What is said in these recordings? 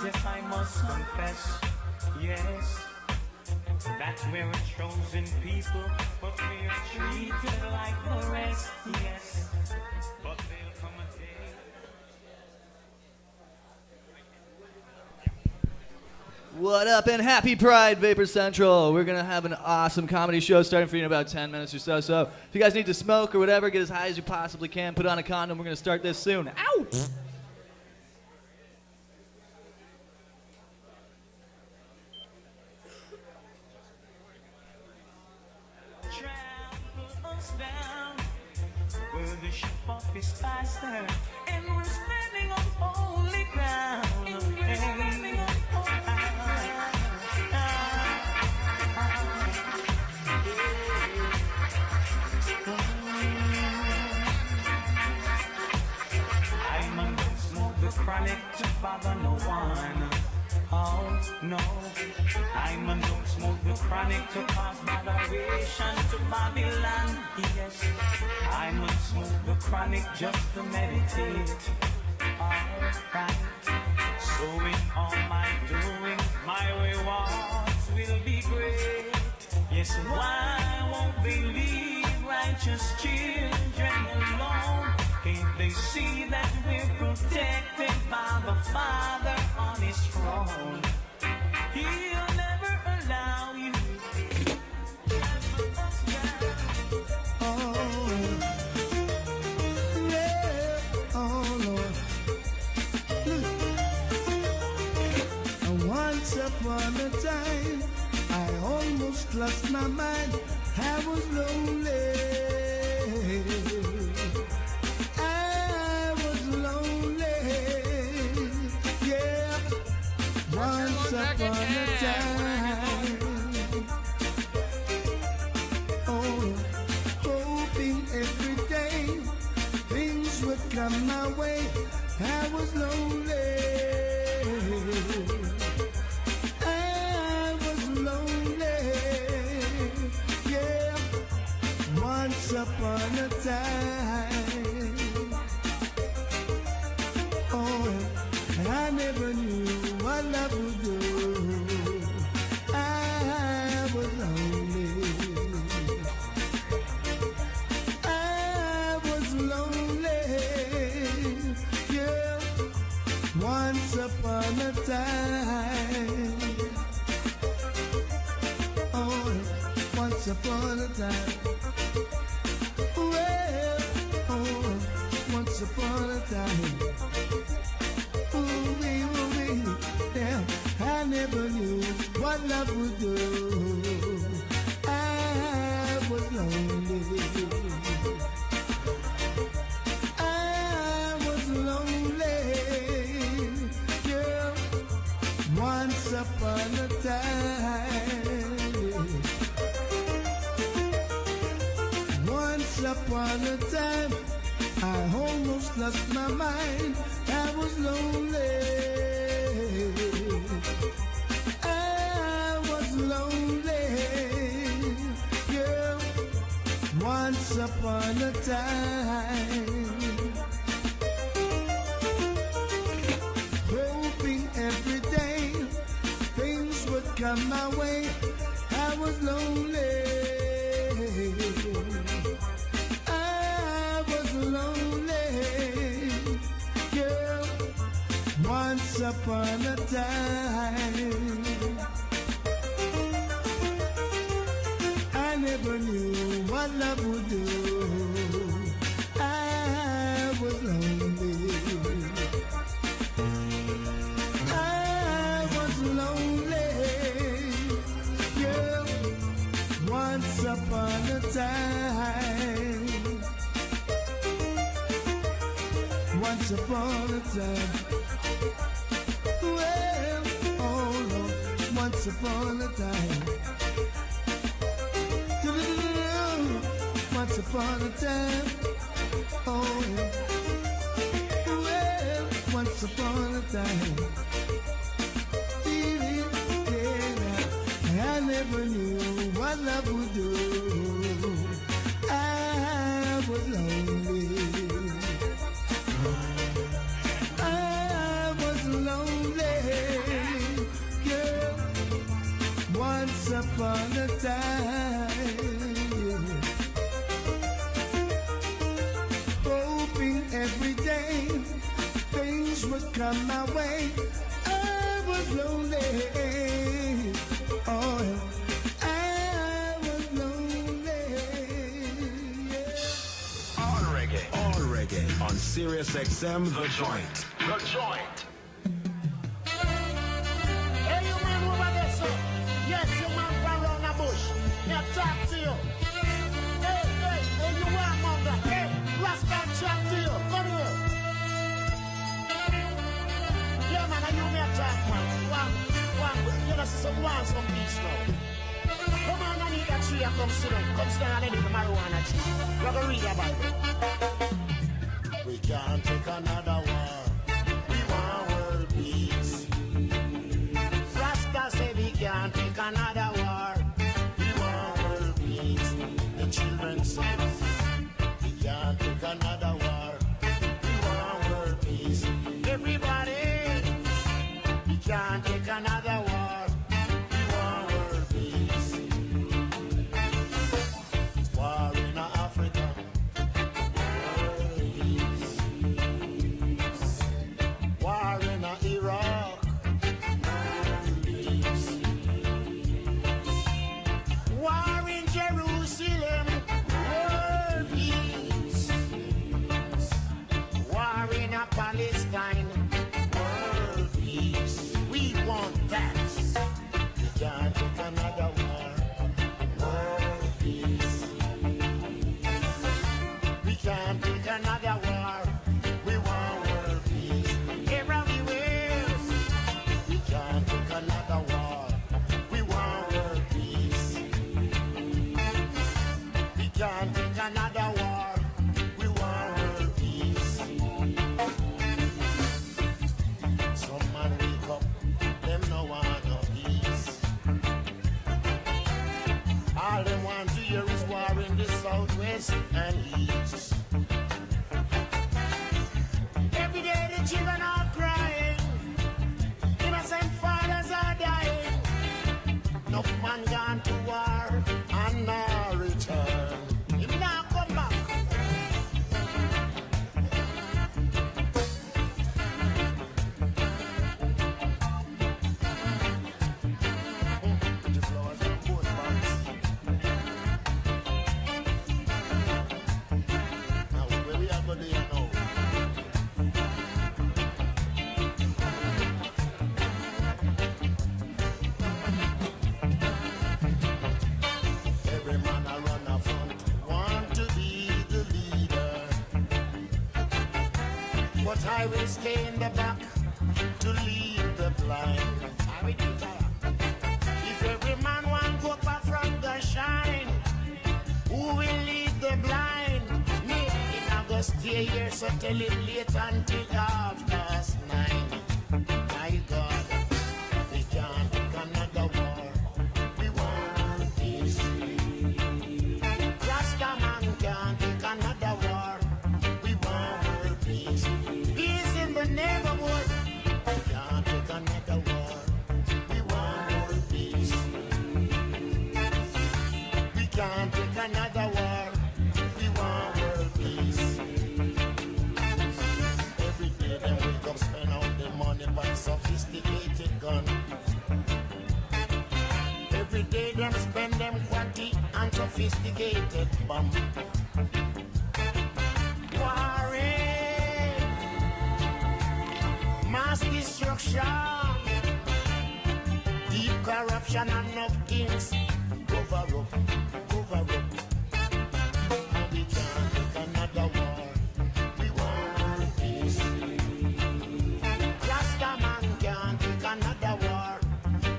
yes, I must confess, yes, that we're a chosen people, but we are treated like the rest, yes, but there'll come a day. What up and happy Pride, Vapor Central. We're going to have an awesome comedy show starting for you in about 10 minutes or so. So if you guys need to smoke or whatever, get as high as you possibly can. Put on a condom. We're going to start this soon. Ow! Trample us down, where the ship off is faster, and we're standing on holy ground. Chronic to bother no one. Oh no, I'm a don't smoke the chronic to cause moderation to Babylon. Yes, I must smoke the chronic just to meditate. Alright, so in all my doing, my rewards will be great. Yes, why won't they leave righteous children alone? Can't they see that we're protected by the Father on His throne? He'll never allow you. Oh, yeah, oh Lord. Once upon a time, I almost lost my mind. I was lonely. Once upon a time, oh, hoping every day things would come my way. I was lonely. I was lonely. Yeah, once upon a time. Oh, I never knew what love would do. I was lonely. I was lonely. Yeah, once upon a time. Oh, once upon a time. Well, oh, once upon a time. I never knew what love would do. I was lonely. I was lonely. Yeah, once upon a time. Once upon a time, I almost lost my mind. I was lonely. Once upon a time, hoping every day things would come my way. I was lonely. I was lonely. Yeah, once upon a time. I never knew what love would do. I was lonely. I was lonely. Yeah, once upon a time. Once upon a time. Well, oh Lord, once upon a time. Once upon a time, oh yeah. Well, once upon a time, yeah, I never knew what love would do. I was lonely. I was lonely. lonely. Oh, I was lonely. All reggae on Sirius XM, The Joint. The Joint. Hey, you man over there, sir. Yes, you man run around the bush. Me talk to you. Hey, you want manga? Hey, Rascal chat to you. Come here. Yeah, man, you me talk, man. You know, some peace now. Come on, I need that tree. Come sit down. Come sit down and eat the marijuana tree. We're going to read about it. We can't take another war. We want world peace. Rasta say we can't take another war. We want world peace. The children say we can't take another war. We want world peace. Everybody, we can't take another war. We want world peace. War in Africa. War in Iraq. War in Jerusalem. World peace. War in Palestine. World peace. We want that. We can't take another war. World peace. We can't take another war. We want world peace. Everywhere. We can't take another war. We want world peace. We can't take another war. We want world peace. Some man wake up, them no want no peace. All them want to hear is war in the southwest and east. Every day the children are crying, innocent fathers are dying. Enough man gone to war and now return. Him now come back. Put your flowers on both banks. Now where we are going to now? Every man I run a front want to be the leader, but I will stay in the back to lead the blind. I will do that. If every man want go up from the shine, who will lead the blind? Me, I go stay here, so tell him late until 9:30. My God, we can't take another war. We want peace. Rasta man can't take another war. We want world peace. Peace in the neighborhood. We can't take another war. We want world peace. We can't take another war. We want world peace. Every day they wake up, spend all the money buy sophisticated gun. Every day them spend them quantity and sophisticated bomb. Warring, mass destruction, deep corruption and enough kings. Cover up. And we can't take another war. We want world peace. Rasta man can't take another war.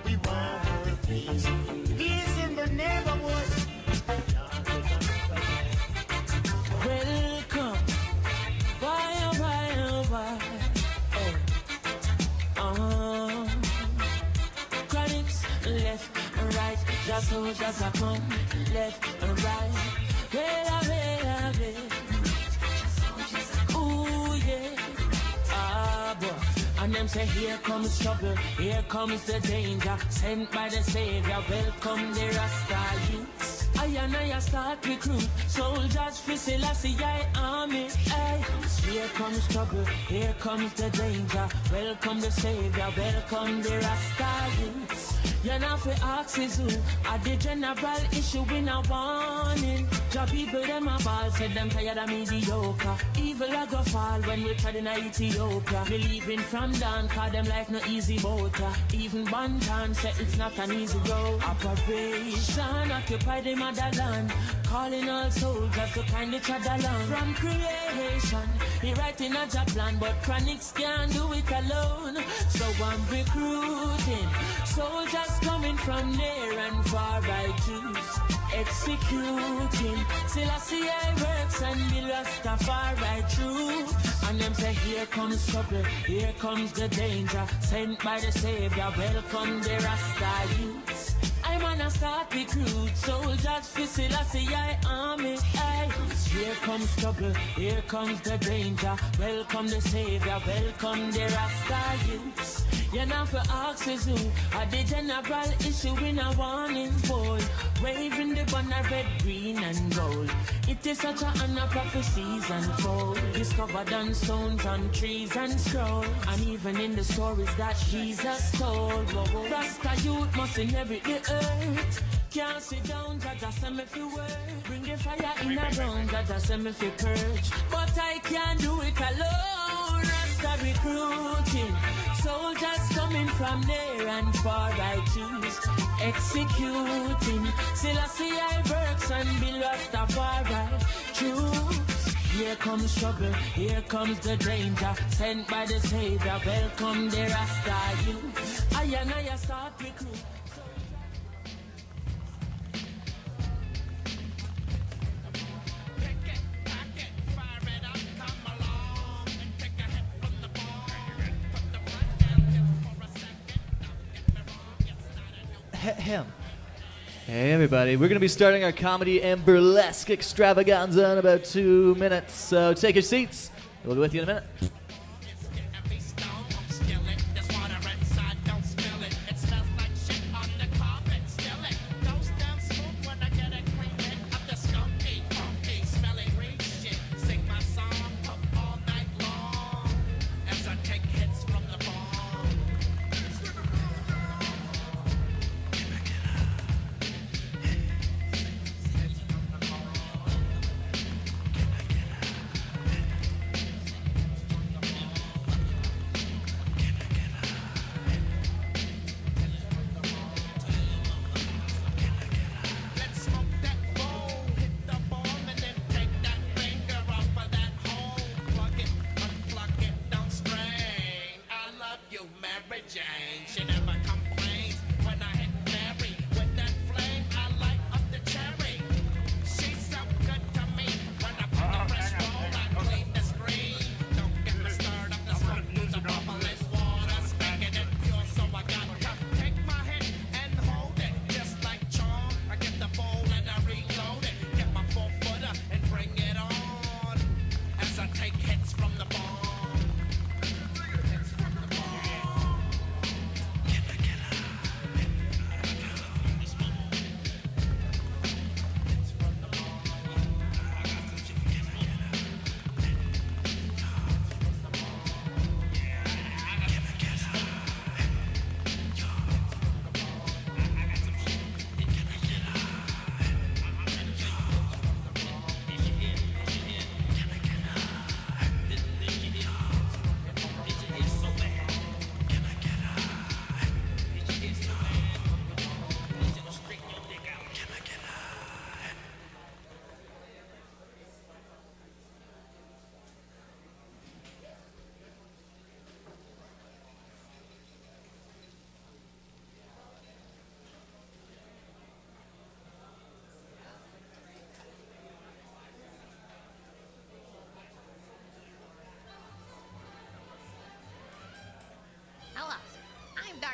We want world peace. Peace in the neighborhood. Can't take another war. Welcome, why? Chronics, left and right, just soldiers are come, left and right. Well, ooh yeah, boy. And them say here comes trouble, here comes the danger, sent by the Savior. Welcome the Rasta youths. I I and I start recruit soldiers for Selassie army. Hey, here comes trouble, here comes the danger. Welcome the savior, welcome the Rasta youths. You're not for axes who are the general issue in a warning. Job people them a ball, said them tired of mediocre. Evil a go fall when we tried in Ethiopia. Believing from down, cause them life no easy boat. Even Bantan said it's not an easy road. Operation occupy the motherland, calling all soldiers to kindly tread along. From creation, he writing a job plan, but chronics can't do it alone. So I'm recruiting soldiers coming from near and far, I choose executing Selassie works and the Rastafari truth. And them say here comes trouble, here comes the danger, sent by the savior, welcome the Rasta youths. I'm gonna start recruit soldiers for Selassie army. Hey, here comes trouble, here comes the danger, welcome the savior, welcome the Rasta youths. You're not for axes who are the general issue in a warning boy. Waving the banner red, green and gold. It is such an honor prophecies unfold. Discovered on stones, on trees and scroll. And even in the stories that Jesus told. Rasta youth must inherit the earth. Can't sit down, Jaja send me for work. Bring the fire in a round, Jaja send me for purge. But I can't do it alone. Rasta recruiting soldiers coming from near and far, I choose executing Selassie works and be Rastafari choose. Here comes trouble, here comes the danger, sent by the savior, welcome the Rasta youth. I and I start recruit. Him. Hey everybody, we're going to be starting our comedy and burlesque extravaganza in about 2 minutes, so take your seats. We'll be with you in a minute.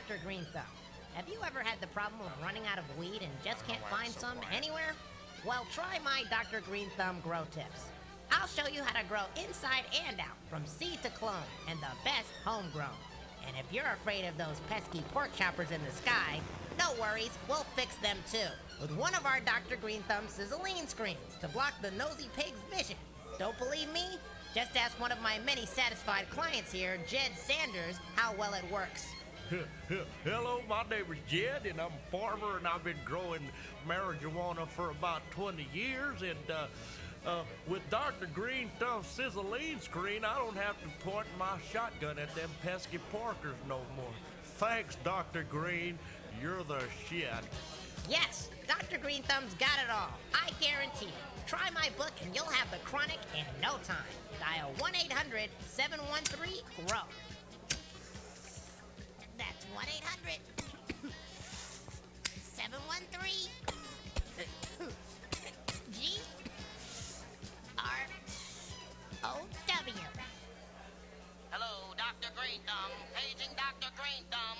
Dr. Green Thumb. Have you ever had the problem of running out of weed and just can't find some anywhere? Well, try my Dr. Green Thumb grow tips. I'll show you how to grow inside and out, from seed to clone, and the best homegrown. And if you're afraid of those pesky pork choppers in the sky, No worries, we'll fix them too. With one of our Dr. Green Thumb sizzling screens to block the nosy pig's vision. Don't believe me? Just ask one of my many satisfied clients here, Jed Sanders, how well it works. Hello, my name is Jed, and I'm a farmer, and I've been growing marijuana for about 20 years, and with Dr. Green Thumb's sizzling screen, I don't have to point my shotgun at them pesky Parkers no more. Thanks, Dr. Green. You're the shit. Yes, Dr. Green Thumb's got it all. I guarantee it. Try my book and you'll have the chronic in no time. Dial 1-800-713-GROW. That's 1-800-713-GROW. Hello, Dr. Green Thumb. Paging Dr. Green Thumb.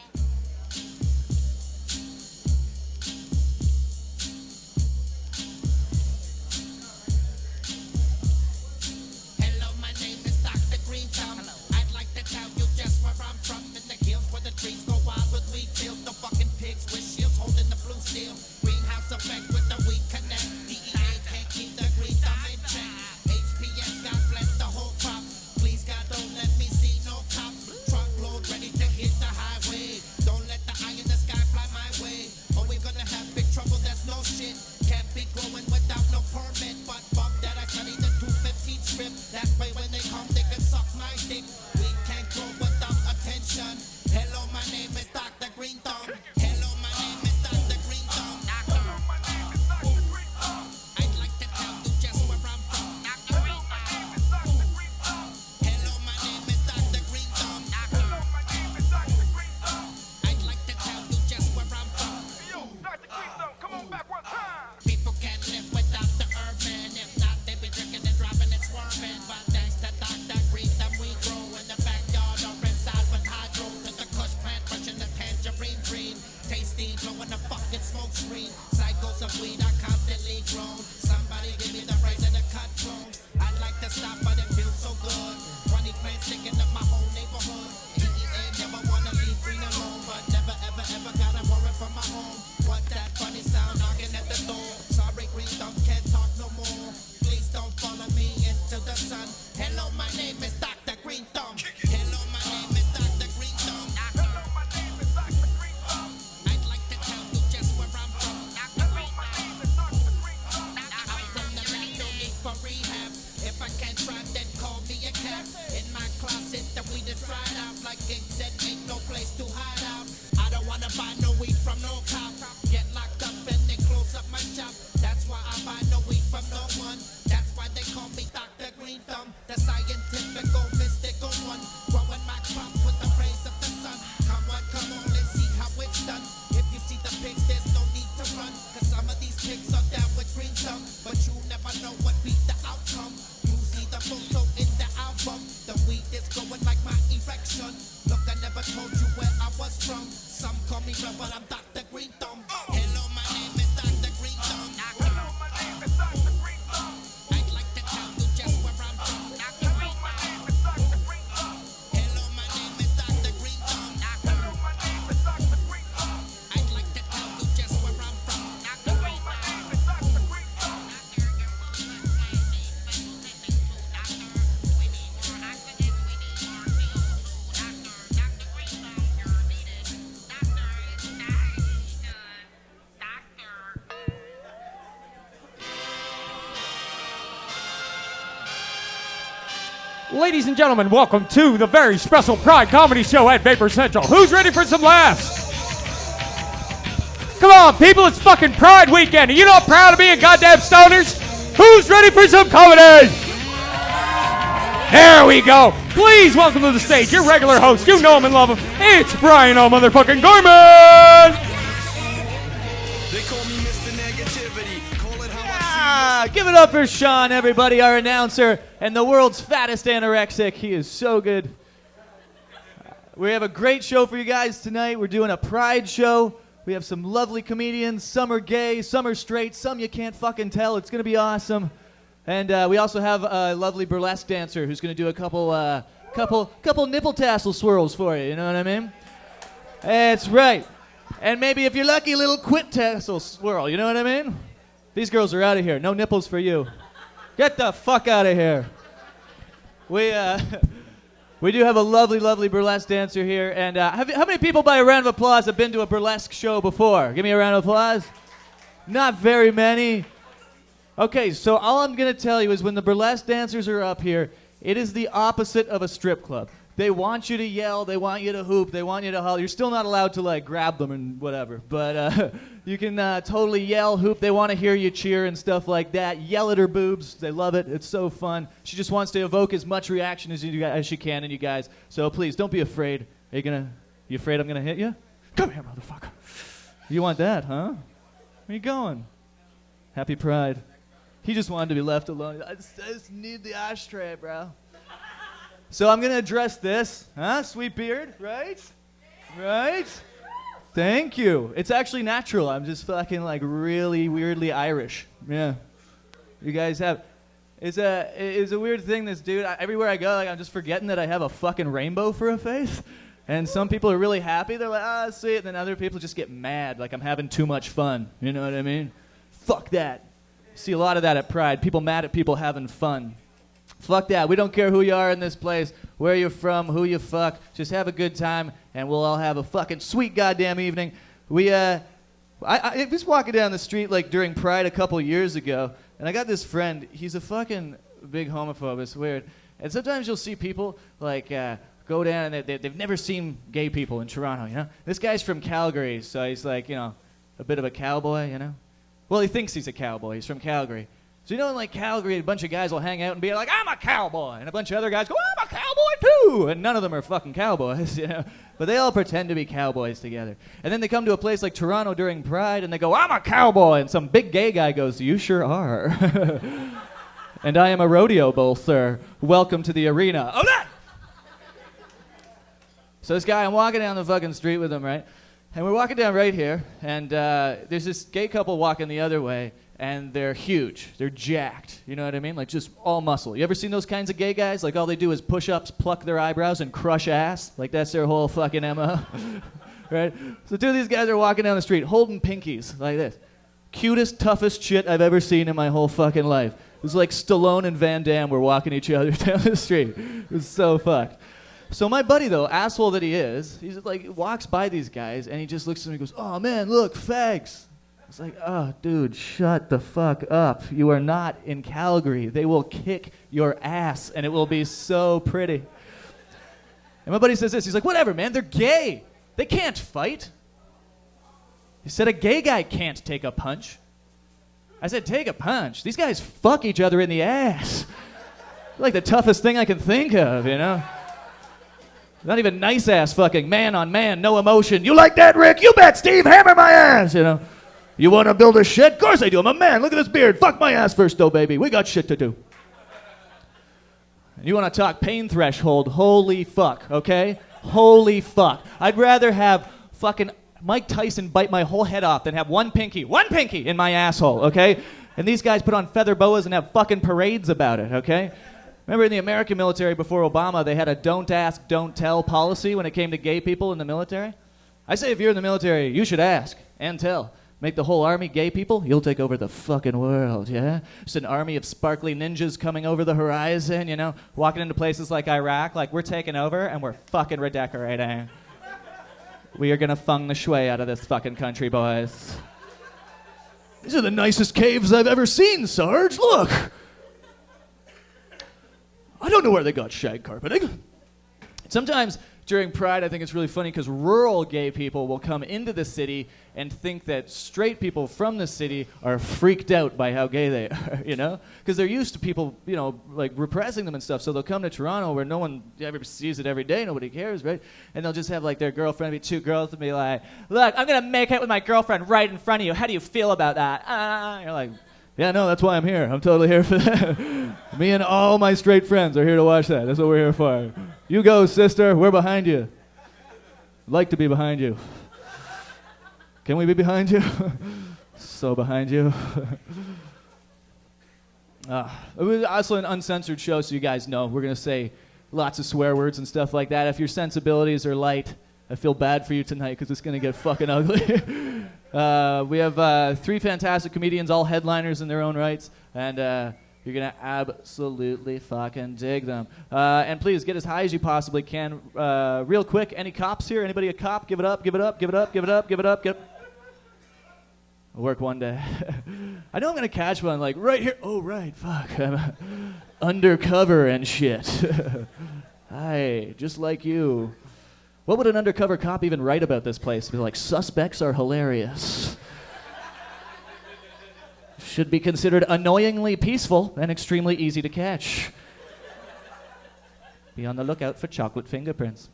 Hello, my name is Dr. Green Thumb. I'd like to tell you just where I'm from. In the hills where the trees go wild with wheat fields. The fucking pigs with shields holding the blue steel. Greenhouse effect with the weed connect. DEA can't keep the green thumb in check. HPS, God bless the whole crop. Please, God, don't let me see no cops. Truckload ready to hit the highway. Don't let the eye in the sky fly my way. Or we're gonna have big trouble, that's no shit. Can't be growing without no permit. But fuck that, I study the 215 script. That way when they come, they can suck my dick. We can't grow without attention. Hello, my name is Dr. Green Thumb. Hello, my name is Dr. Green Thumb. I'd like to tell you just where I'm from. Hello, my name is Dr. Green Thumb. I'd like to tell you just where I'm from. People can't live without the urban. If not, they be drinking and driving and swerving. But thanks to Dr. Green Thumb, we grow in the backyard or inside with hydro. To the kush plant, brushing the tangerine green. Tasty, blowing the fucking smoke screen. Cycles of weed are constantly grown. Somebody give me the raise and the cut clones. I'd like to stop, but it feels so good. 20 plants sticking up my whole neighborhood. EEA never wanna leave green alone, but never ever ever gotta worry for my home. What that funny sound knocking at the door? Sorry, Green Thumb can't talk no more. Please don't follow me into the sun. Hello, my name is Dr. Green Thumb. Hello, my name is Dr. Green Thumb. I'd like to tell you just where I'm from. I'm from the land, no need for rehab. If I can't drive, then call me a cab. In my closet, the weed is dried out. Like King said, ain't no place to hide out. I don't wanna buy no weed from no cop. Get locked up and they close up my shop. That's why I buy no weed from no one. That's why they call me Dr. Green Thumb, the scientific, mystical one. Growing my crops with the rays of the sun. Come on, let's see how it's done. If you see the pigs, there's no need to run. Cause some of these pigs are down with Green Thumb. But you never know what be the outcome. You see the photo in the album. The weed is growing like my erection. Look, I never told you where I was from. Some call me real, but I'm Dr. Green Thumb. Hello, my name is Dr. Green Thumb. I'd like to tell you just where I'm from. Hello, my name is Dr. Green Thumb. I'd like to tell you just where I'm from. Ladies and gentlemen, welcome to the very special Pride Comedy Show at Vapor Central. Who's ready for some laughs? Come on, people, it's fucking Pride Weekend. Are you not proud of being goddamn stoners? Who's ready for some comedy? There we go. Please welcome to the stage your regular host. You know him and love him. It's Bryan, oh motherfucking Gorman. They call me Mr. Negativity. Call it how Give it up for Sean, everybody, our announcer, and the world's fattest anorexic. He is so good. We have a great show for you guys tonight. We're doing a Pride show. We have some lovely comedians. Some are gay, some are straight, some you can't fucking tell. It's going to be awesome. And we also have a lovely burlesque dancer who's going to do a couple nipple tassel swirls for you. You know what I mean? That's right. And maybe if you're lucky, a little quit tassel swirl, you know what I mean? These girls are out of here. No nipples for you. Get the fuck out of here. We do have a lovely, lovely burlesque dancer here. And how many people, by a round of applause, have been to a burlesque show before? Give me a round of applause. Not very many. Okay, so all I'm going to tell you is when the burlesque dancers are up here, it is the opposite of a strip club. They want you to yell, they want you to hoop, they want you to holler. You're still not allowed to, like, grab them and whatever. But you can totally yell, hoop. They want to hear you cheer and stuff like that. Yell at her boobs. They love it. It's so fun. She just wants to evoke as much reaction as she can in you guys. So please, don't be afraid. You afraid I'm going to hit you? Come here, motherfucker. You want that, huh? Where you going? Happy Pride. He just wanted to be left alone. I just need the ashtray, bro. So I'm going to address this. Huh? Sweet beard, right? Right? Thank you. It's actually natural. I'm just fucking like really weirdly Irish. Yeah. You guys have... It's a weird thing, this dude. Everywhere I go, like, I'm just forgetting that I have a fucking rainbow for a face. And some people are really happy. They're like, ah, see it. And then other people just get mad, like I'm having too much fun. You know what I mean? Fuck that. See a lot of that at Pride. People mad at people having fun. Fuck that. We don't care who you are in this place, where you're from, who you fuck. Just have a good time, and we'll all have a fucking sweet goddamn evening. I was walking down the street like during Pride a couple years ago, and I got this friend. He's a fucking big homophobe. It's weird. And sometimes you'll see people like go down, and they've never seen gay people in Toronto, you know? This guy's from Calgary, so he's like, you know, a bit of a cowboy, you know? Well, he thinks he's a cowboy. He's from Calgary. So, you know, in like Calgary, a bunch of guys will hang out and be like, I'm a cowboy. And a bunch of other guys go, I'm a cowboy too. And none of them are fucking cowboys, you know. But they all pretend to be cowboys together. And then they come to a place like Toronto during Pride and they go, I'm a cowboy. And some big gay guy goes, you sure are. And I am a rodeo bull, sir. Welcome to the arena. Oh, that! So this guy, I'm walking down the fucking street with him, right? And we're walking down right here. And there's this gay couple walking the other way. And they're huge. They're jacked. You know what I mean? Like just all muscle. You ever seen those kinds of gay guys? Like all they do is push-ups, pluck their eyebrows, and crush ass. Like that's their whole fucking MO. Right? So two of these guys are walking down the street holding pinkies like this. Cutest, toughest shit I've ever seen in my whole fucking life. It was like Stallone and Van Damme were walking each other down the street. It was so fucked. So my buddy, though, asshole that he is, he's like walks by these guys, and he just looks at them and goes, oh, man, look, fags. It's like, oh, dude, shut the fuck up. You are not in Calgary. They will kick your ass, and it will be so pretty. And my buddy says this. He's like, whatever, man. They're gay. They can't fight. He said a gay guy can't take a punch. I said, take a punch? These guys fuck each other in the ass. Like the toughest thing I can think of, you know? Not even nice-ass fucking, man on man, no emotion. You like that, Rick? You bet, Steve. Hammer my ass, you know? You want to build a shed? Of course I do. I'm a man. Look at this beard. Fuck my ass first, though, baby. We got shit to do. And you want to talk pain threshold? Holy fuck, okay? Holy fuck. I'd rather have fucking Mike Tyson bite my whole head off than have one pinky in my asshole, okay? And these guys put on feather boas and have fucking parades about it, okay? Remember in the American military before Obama, they had a don't ask, don't tell policy when it came to gay people in the military? I say if you're in the military, you should ask and tell. Make the whole army gay people, you'll take over the fucking world, yeah? Just an army of sparkly ninjas coming over the horizon, you know? Walking into places like Iraq, like we're taking over and we're fucking redecorating. We are gonna fung the shui out of this fucking country, boys. These are the nicest caves I've ever seen, Sarge, look! I don't know where they got shag carpeting. Sometimes during Pride, I think it's really funny because rural gay people will come into the city and think that straight people from the city are freaked out by how gay they are, you know? Because they're used to people, you know, like repressing them and stuff. So they'll come to Toronto where no one ever sees it every day, nobody cares, right? And they'll just have like their girlfriend, be two girls, and be like, look, I'm going to make out with my girlfriend right in front of you. How do you feel about that? You're like, yeah, no, that's why I'm here. I'm totally here for that. Me and all my straight friends are here to watch that. That's what we're here for. You go, sister. We're behind you. I'd like to be behind you. Can we be behind you? So behind you. It was also an uncensored show, so you guys know. We're going to say lots of swear words and stuff like that. If your sensibilities are light, I feel bad for you tonight because it's going to get fucking ugly. We have 3 fantastic comedians, all headliners in their own rights, and you're going to absolutely fucking dig them. And please, get as high as you possibly can. Real quick, any cops here? Anybody a cop? Give it up, give it up, give it up, give it up, give it up, give it up. I'll work one day. I know I'm going to catch one, like, right here. Oh, right, fuck. I'm undercover and shit. Hi, just like you. What would an undercover cop even write about this place? Be like, suspects are hilarious. Should be considered annoyingly peaceful and extremely easy to catch. Be on the lookout for chocolate fingerprints.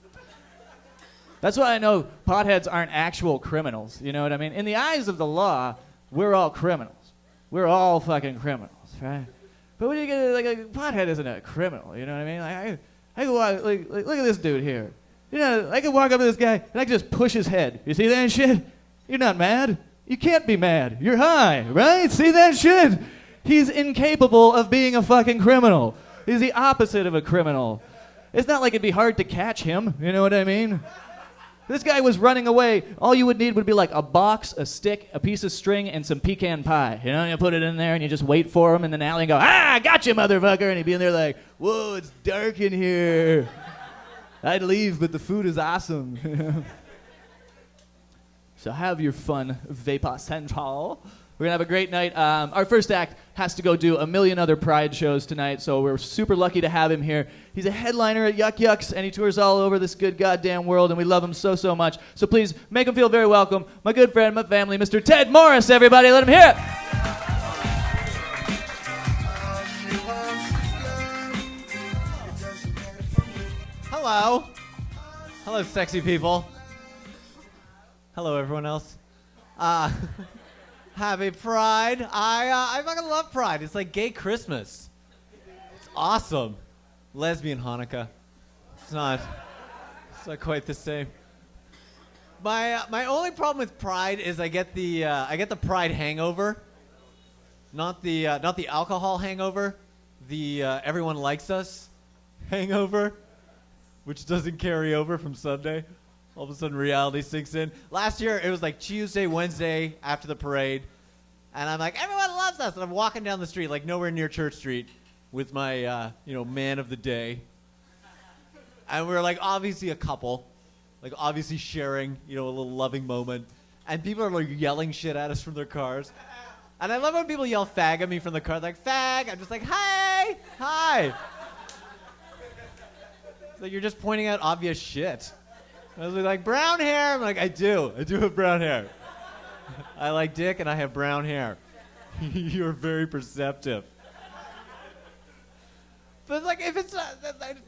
That's why I know potheads aren't actual criminals. You know what I mean? In the eyes of the law, we're all criminals. We're all fucking criminals, right? But when you get like a pothead isn't a criminal. You know what I mean? Like I can walk, like look at this dude here. You know, I can walk up to this guy and I can just push his head. You see that shit? You're not mad. You can't be mad. You're high, right? See that shit? He's incapable of being a fucking criminal. He's the opposite of a criminal. It's not like it'd be hard to catch him. You know what I mean? This guy was running away. All you would need would be like a box, a stick, a piece of string, and some pecan pie. You know, you put it in there and you just wait for him in the alley and go, I got you, motherfucker. And he'd be in there like, whoa, it's dark in here. I'd leave, but the food is awesome. So have your fun, Vapor Central. We're going to have a great night. Our first act has to go do a million other Pride shows tonight, so we're super lucky to have him here. He's a headliner at Yuck Yucks, and he tours all over this good goddamn world, and we love him so, so much. So please make him feel very welcome. My good friend, my family, Mr. Ted Morris, everybody. Let him hear it. Hello. Hello, sexy people. Hello, everyone else. Happy Pride. I fucking love Pride. It's like gay Christmas. It's awesome. Lesbian Hanukkah. It's not quite the same. My only problem with Pride is I get the Pride hangover. Not the alcohol hangover. The everyone likes us hangover, which doesn't carry over from Sunday. All of a sudden, reality sinks in. Last year, it was like Tuesday, Wednesday after the parade. And I'm like, everyone loves us. And I'm walking down the street, like nowhere near Church Street, with my, man of the day. And we're like obviously a couple, like obviously sharing, a little loving moment. And people are like yelling shit at us from their cars. And I love when people yell fag at me from the car. They're like, fag. I'm just like, hey, hi. So you're just pointing out obvious shit. I was like, brown hair? I'm like, I do have brown hair. I like dick and I have brown hair. You're very perceptive. But like, if it's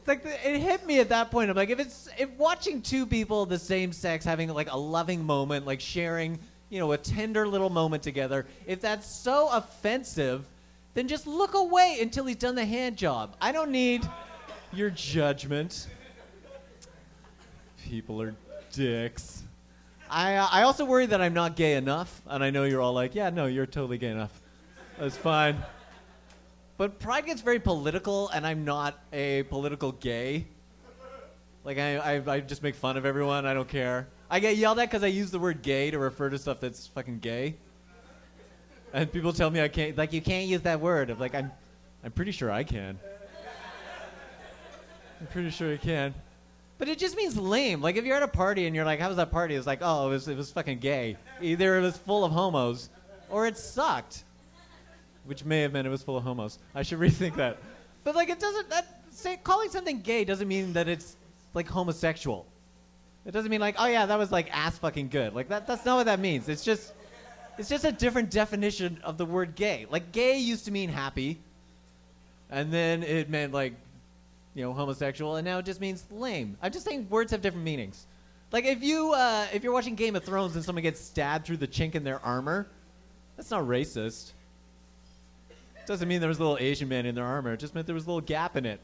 like, it hit me at that point. I'm like, if watching two people of the same sex having like a loving moment, like sharing, a tender little moment together, if that's so offensive, then just look away until he's done the hand job. I don't need your judgment. People are dicks. I also worry that I'm not gay enough, and I know you're all like, yeah, no, you're totally gay enough. That's fine. But Pride gets very political, and I'm not a political gay. Like, I just make fun of everyone. I don't care. I get yelled at because I use the word gay to refer to stuff that's fucking gay. And people tell me I can't, like, you can't use that word. I'm like, I'm pretty sure I can. I'm pretty sure I can. But it just means lame. Like, if you're at a party and you're like, how was that party? It's like, oh, it was fucking gay. Either it was full of homos or it sucked. Which may have meant it was full of homos. I should rethink that. But, like, it doesn't, calling something gay doesn't mean that it's, like, homosexual. It doesn't mean, like, oh, yeah, that was, like, ass fucking good. Like, that's not what that means. It's just a different definition of the word gay. Like, gay used to mean happy. And then it meant, like, homosexual, and now it just means lame. I'm just saying words have different meanings. Like, if you're watching Game of Thrones and someone gets stabbed through the chink in their armor, that's not racist. It doesn't mean there was a little Asian man in their armor. It just meant there was a little gap in it.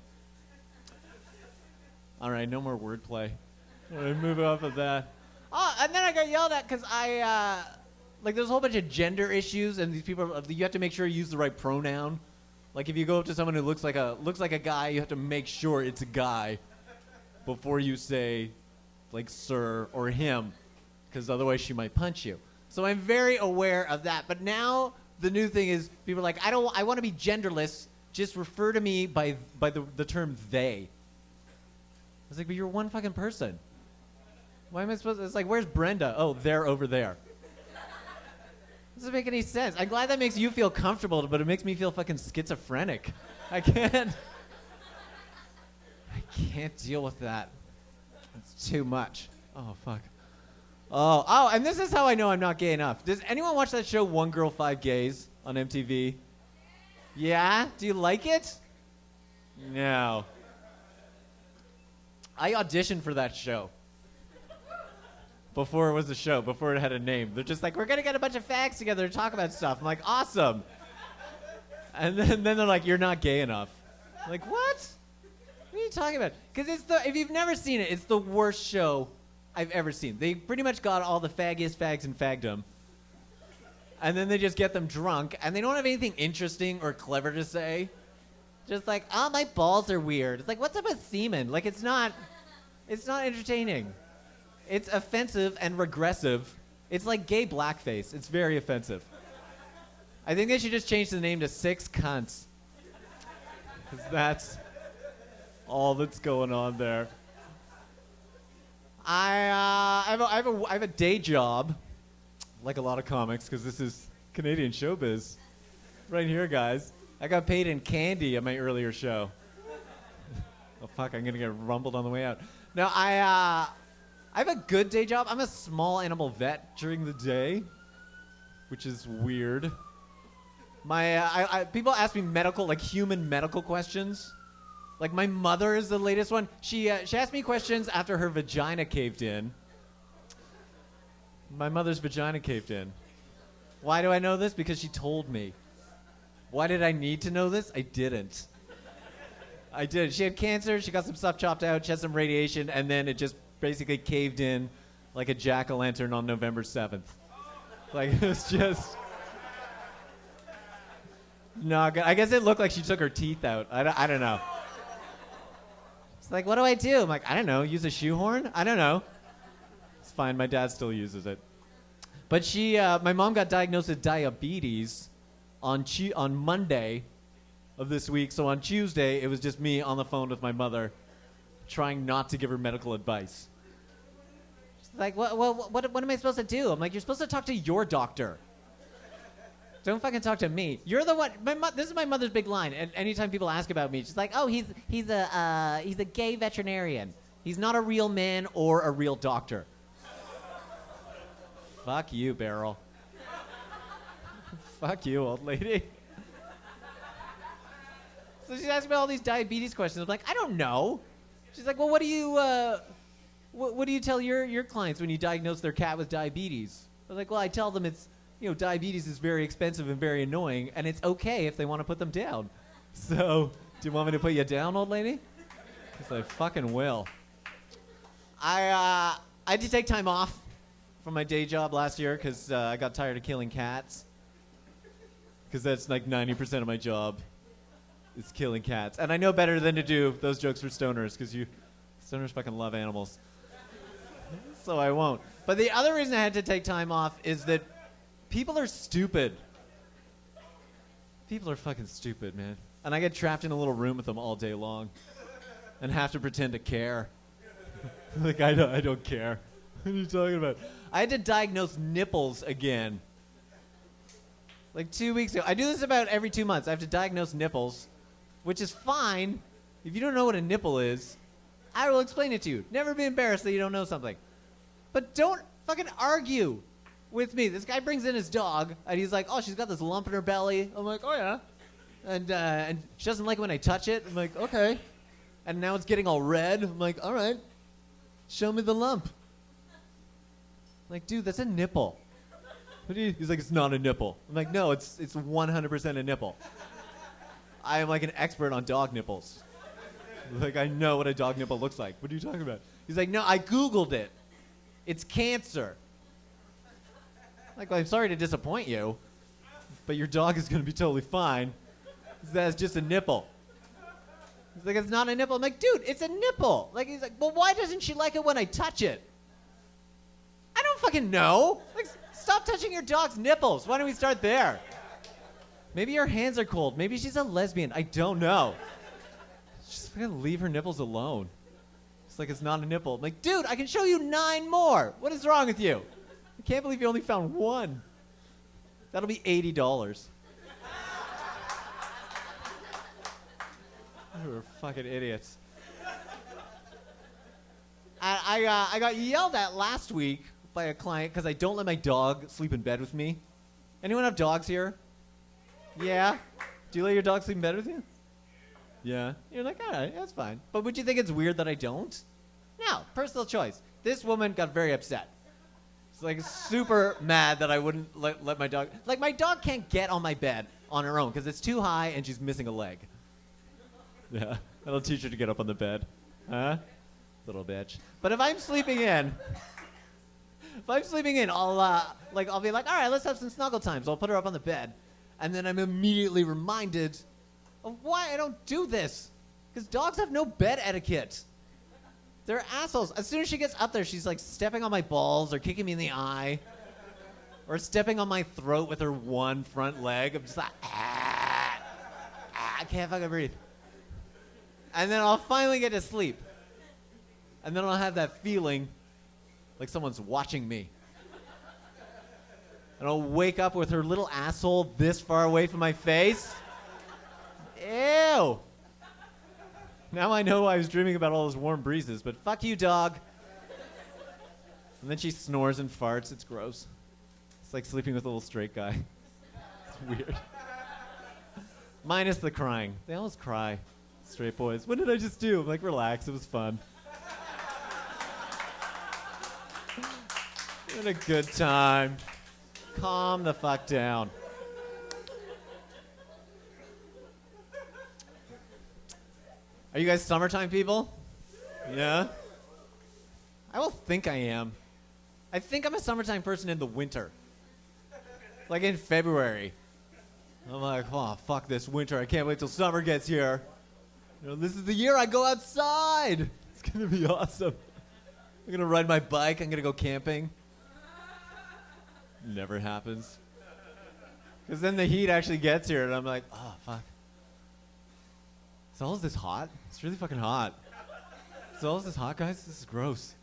All right, no more wordplay. All right, move off of that. Oh, and then I got yelled at because there's a whole bunch of gender issues, and these people, you have to make sure you use the right pronoun. Like, if you go up to someone who looks like a guy, you have to make sure it's a guy before you say like sir or him, because otherwise she might punch you. So I'm very aware of that. But now the new thing is people are like, I want to be genderless. Just refer to me by the term they. I was like, but you're one fucking person. Why am I supposed to? It's like, where's Brenda? Oh, they're over there. Doesn't make any sense. I'm glad that makes you feel comfortable, but it makes me feel fucking schizophrenic. I can't deal with that. It's too much. Oh, fuck. Oh, and this is how I know I'm not gay enough. Does anyone watch that show, One Girl, Five Gays, on MTV? Yeah? Do you like it? No. I auditioned for that show. Before it was a show, before it had a name. They're just like, we're going to get a bunch of fags together to talk about stuff. I'm like, awesome. And then they're like, you're not gay enough. I'm like, what? What are you talking about? Because if you've never seen it, it's the worst show I've ever seen. They pretty much got all the faggiest fags in fagdom. And then they just get them drunk, and they don't have anything interesting or clever to say. Just like, oh, my balls are weird. It's like, what's up with semen? Like, it's not entertaining. It's offensive and regressive. It's like gay blackface. It's very offensive. I think they should just change the name to Six Cunts. Because that's all that's going on there. I have a day job, like a lot of comics, because this is Canadian showbiz. Right here, guys. I got paid in candy at my earlier show. Oh, fuck, I'm going to get rumbled on the way out. No, I have a good day job. I'm a small animal vet during the day, which is weird. People ask me human medical questions. Like, my mother is the latest one. She asked me questions after her vagina caved in. My mother's vagina caved in. Why do I know this? Because she told me. Why did I need to know this? I didn't. I did. She had cancer. She got some stuff chopped out. She had some radiation, and then it just basically caved in like a jack-o'-lantern on November 7th. Like, it's just not good. I guess it looked like she took her teeth out. I don't know. It's like, what do I do? I'm like, I don't know. Use a shoehorn? I don't know. It's fine. My dad still uses it. But my mom got diagnosed with diabetes on Monday of this week. So on Tuesday, it was just me on the phone with my mother trying not to give her medical advice. She's like, what am I supposed to do? I'm like, you're supposed to talk to your doctor. Don't fucking talk to me. You're the one. This is my mother's big line. And anytime people ask about me, she's like, oh, he's a gay veterinarian. He's not a real man or a real doctor. Fuck you, Beryl. Fuck you, old lady. So she's asking me all these diabetes questions. I'm like, I don't know. She's like, well, what do you tell your clients when you diagnose their cat with diabetes? I was like, well, I tell them it's, diabetes is very expensive and very annoying, and it's okay if they want to put them down. So, do you want me to put you down, old lady? Because I fucking will. I had to take time off from my day job last year because I got tired of killing cats. Because that's like 90% of my job is killing cats. And I know better than to do those jokes for stoners because stoners fucking love animals. So I won't. But the other reason I had to take time off is that people are stupid. People are fucking stupid, man. And I get trapped in a little room with them all day long and have to pretend to care. Like, I don't care. What are you talking about? I had to diagnose nipples again. Like 2 weeks ago. I do this about every 2 months. I have to diagnose nipples, which is fine. If you don't know what a nipple is, I will explain it to you. Never be embarrassed that you don't know something. But don't fucking argue with me. This guy brings in his dog, and he's like, oh, she's got this lump in her belly. I'm like, oh, yeah. And she doesn't like when I touch it. I'm like, okay. And now it's getting all red. I'm like, all right. Show me the lump. I'm like, dude, that's a nipple. He's like, it's not a nipple. I'm like, no, it's 100% a nipple. I am like an expert on dog nipples. Like, I know what a dog nipple looks like. What are you talking about? He's like, no, I Googled it. It's cancer. Like, well, I'm sorry to disappoint you, but your dog is going to be totally fine. That's just a nipple. He's like, it's not a nipple. I'm like, dude, it's a nipple. Like, he's like, well, why doesn't she like it when I touch it? I don't fucking know. Like, stop touching your dog's nipples. Why don't we start there? Maybe her hands are cold. Maybe she's a lesbian. I don't know. Just fucking leave her nipples alone. It's like, it's not a nipple. I'm like, dude, I can show you 9 more. What is wrong with you? I can't believe you only found 1. That'll be $80. We're fucking idiots. I got yelled at last week by a client because I don't let my dog sleep in bed with me. Anyone have dogs here? Yeah? Do you let your dog sleep in bed with you? Yeah. You're like, all right, that's fine. But would you think it's weird that I don't? No, personal choice. This woman got very upset. She's like super mad that I wouldn't let my dog... Like, my dog can't get on my bed on her own because it's too high and she's missing a leg. Yeah, that'll teach her to get up on the bed. Huh? Little bitch. But if I'm sleeping in... I'll be like, all right, let's have some snuggle time. So I'll put her up on the bed. And then I'm immediately reminded of why I don't do this. Because dogs have no bed etiquette. They're assholes. As soon as she gets up there, she's like stepping on my balls or kicking me in the eye. Or stepping on my throat with her one front leg. I'm just like, I can't fucking breathe. And then I'll finally get to sleep. And then I'll have that feeling like someone's watching me. And I'll wake up with her little asshole this far away from my face. Ew. Now I know I was dreaming about all those warm breezes, but fuck you, dog. And then she snores and farts. It's gross. It's like sleeping with a little straight guy. It's weird. Minus the crying. They always cry. Straight boys. What did I just do? I'm like, relax. It was fun. What a good time. Calm the fuck down. Are you guys summertime people? Yeah? I will think I am. I think I'm a summertime person in the winter. Like in February. I'm like, oh, fuck this winter. I can't wait till summer gets here. You know, this is the year I go outside. It's going to be awesome. I'm going to ride my bike. I'm going to go camping. Never happens. Because then the heat actually gets here, and I'm like, oh, fuck. Is this hot? It's really fucking hot. Is this hot, guys? This is gross.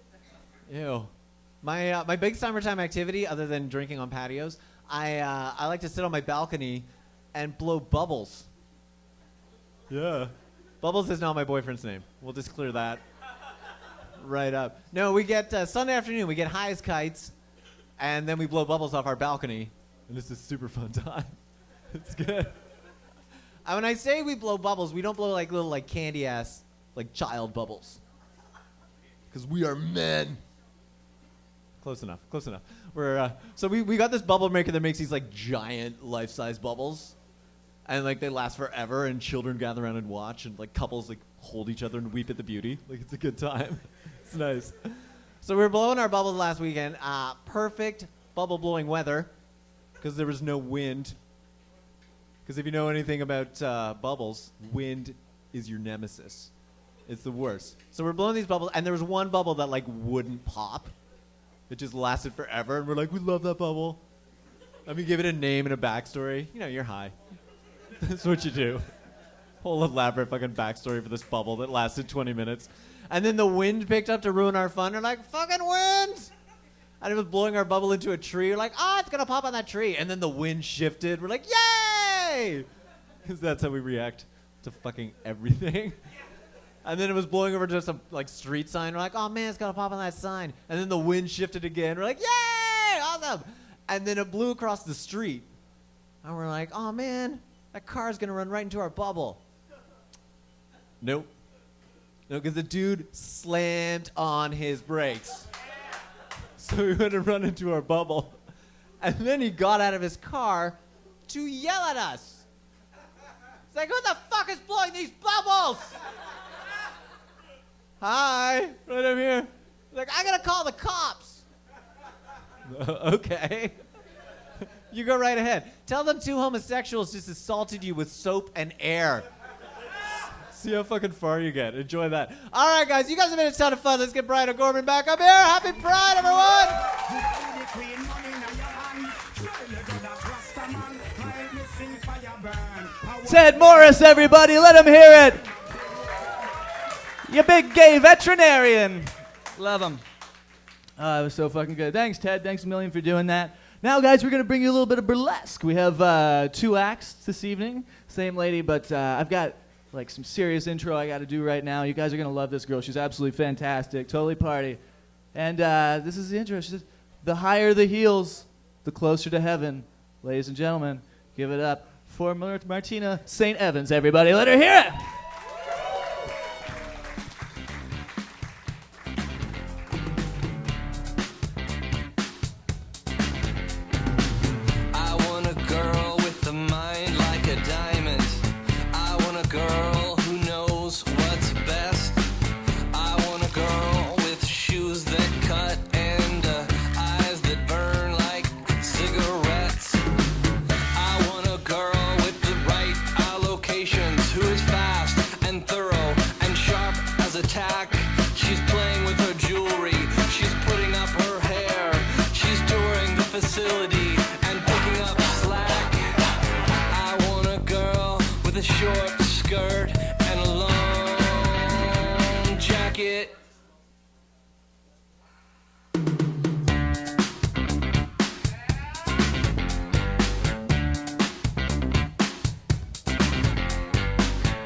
Ew. My big summertime activity, other than drinking on patios, I like to sit on my balcony and blow bubbles. Yeah. Bubbles is now my boyfriend's name. We'll just clear that right up. No, we get Sunday afternoon, we get high as kites, and then we blow bubbles off our balcony, and it's a super fun time. It's good. And when I say we blow bubbles, we don't blow like little like candy ass like child bubbles. Because we are men. Close enough. Close enough. So we got this bubble maker that makes these like giant life-size bubbles. And like they last forever, and children gather around and watch, and like couples like hold each other and weep at the beauty. Like it's a good time. It's nice. So we were blowing our bubbles last weekend. Perfect bubble blowing weather, because there was no wind. Because if you know anything about bubbles, wind is your nemesis. It's the worst. So we're blowing these bubbles, and there was one bubble that like wouldn't pop. It just lasted forever, and we're like, we love that bubble. Let me give it a name and a backstory. You know, you're high. That's what you do. Whole elaborate fucking backstory for this bubble that lasted 20 minutes. And then the wind picked up to ruin our fun. We're like, fucking wind! And it was blowing our bubble into a tree. We're like, oh, it's going to pop on that tree. And then the wind shifted. We're like, yay! Because that's how we react to fucking everything. And then it was blowing over to some like street sign. We're like, oh man, it's going to pop on that sign. And then the wind shifted again. We're like, yay! Awesome! And then it blew across the street. And we're like, oh man, that car's going to run right into our bubble. Nope. No, because the dude slammed on his brakes. So we went to run into our bubble. And then he got out of his car to yell at us. He's like, who the fuck is blowing these bubbles? Hi, right over here. He's like, I gotta call the cops. Okay. You go right ahead. Tell them 2 homosexuals just assaulted you with soap and air. See how fucking far you get. Enjoy that. All right, guys, you guys have been a ton of fun. Let's get Bryan O'Gorman back up here. Happy Pride, everyone! Ted Morris, everybody, let him hear it. You big gay veterinarian. Love him. Oh, it was so fucking good. Thanks, Ted. Thanks a million for doing that. Now, guys, we're going to bring you a little bit of burlesque. We have 2 acts this evening. Same lady, but I've got like some serious intro I got to do right now. You guys are going to love this girl. She's absolutely fantastic. Totally party. And this is the intro. She says, the higher the heels, the closer to heaven. Ladies and gentlemen, give it up for Martina St. Evans, everybody. Let her hear it. I want a girl with a mind like a diamond. I want a girl who knows what's best. I want a girl with shoes that cut and eyes that burn like cigarettes. I want a girl with the right allocations, who is fast and thorough and sharp as a tack. She's playing with her jewelry, she's putting up her hair, she's touring the facility and picking up slack. I want a girl with a short skirt and a long jacket.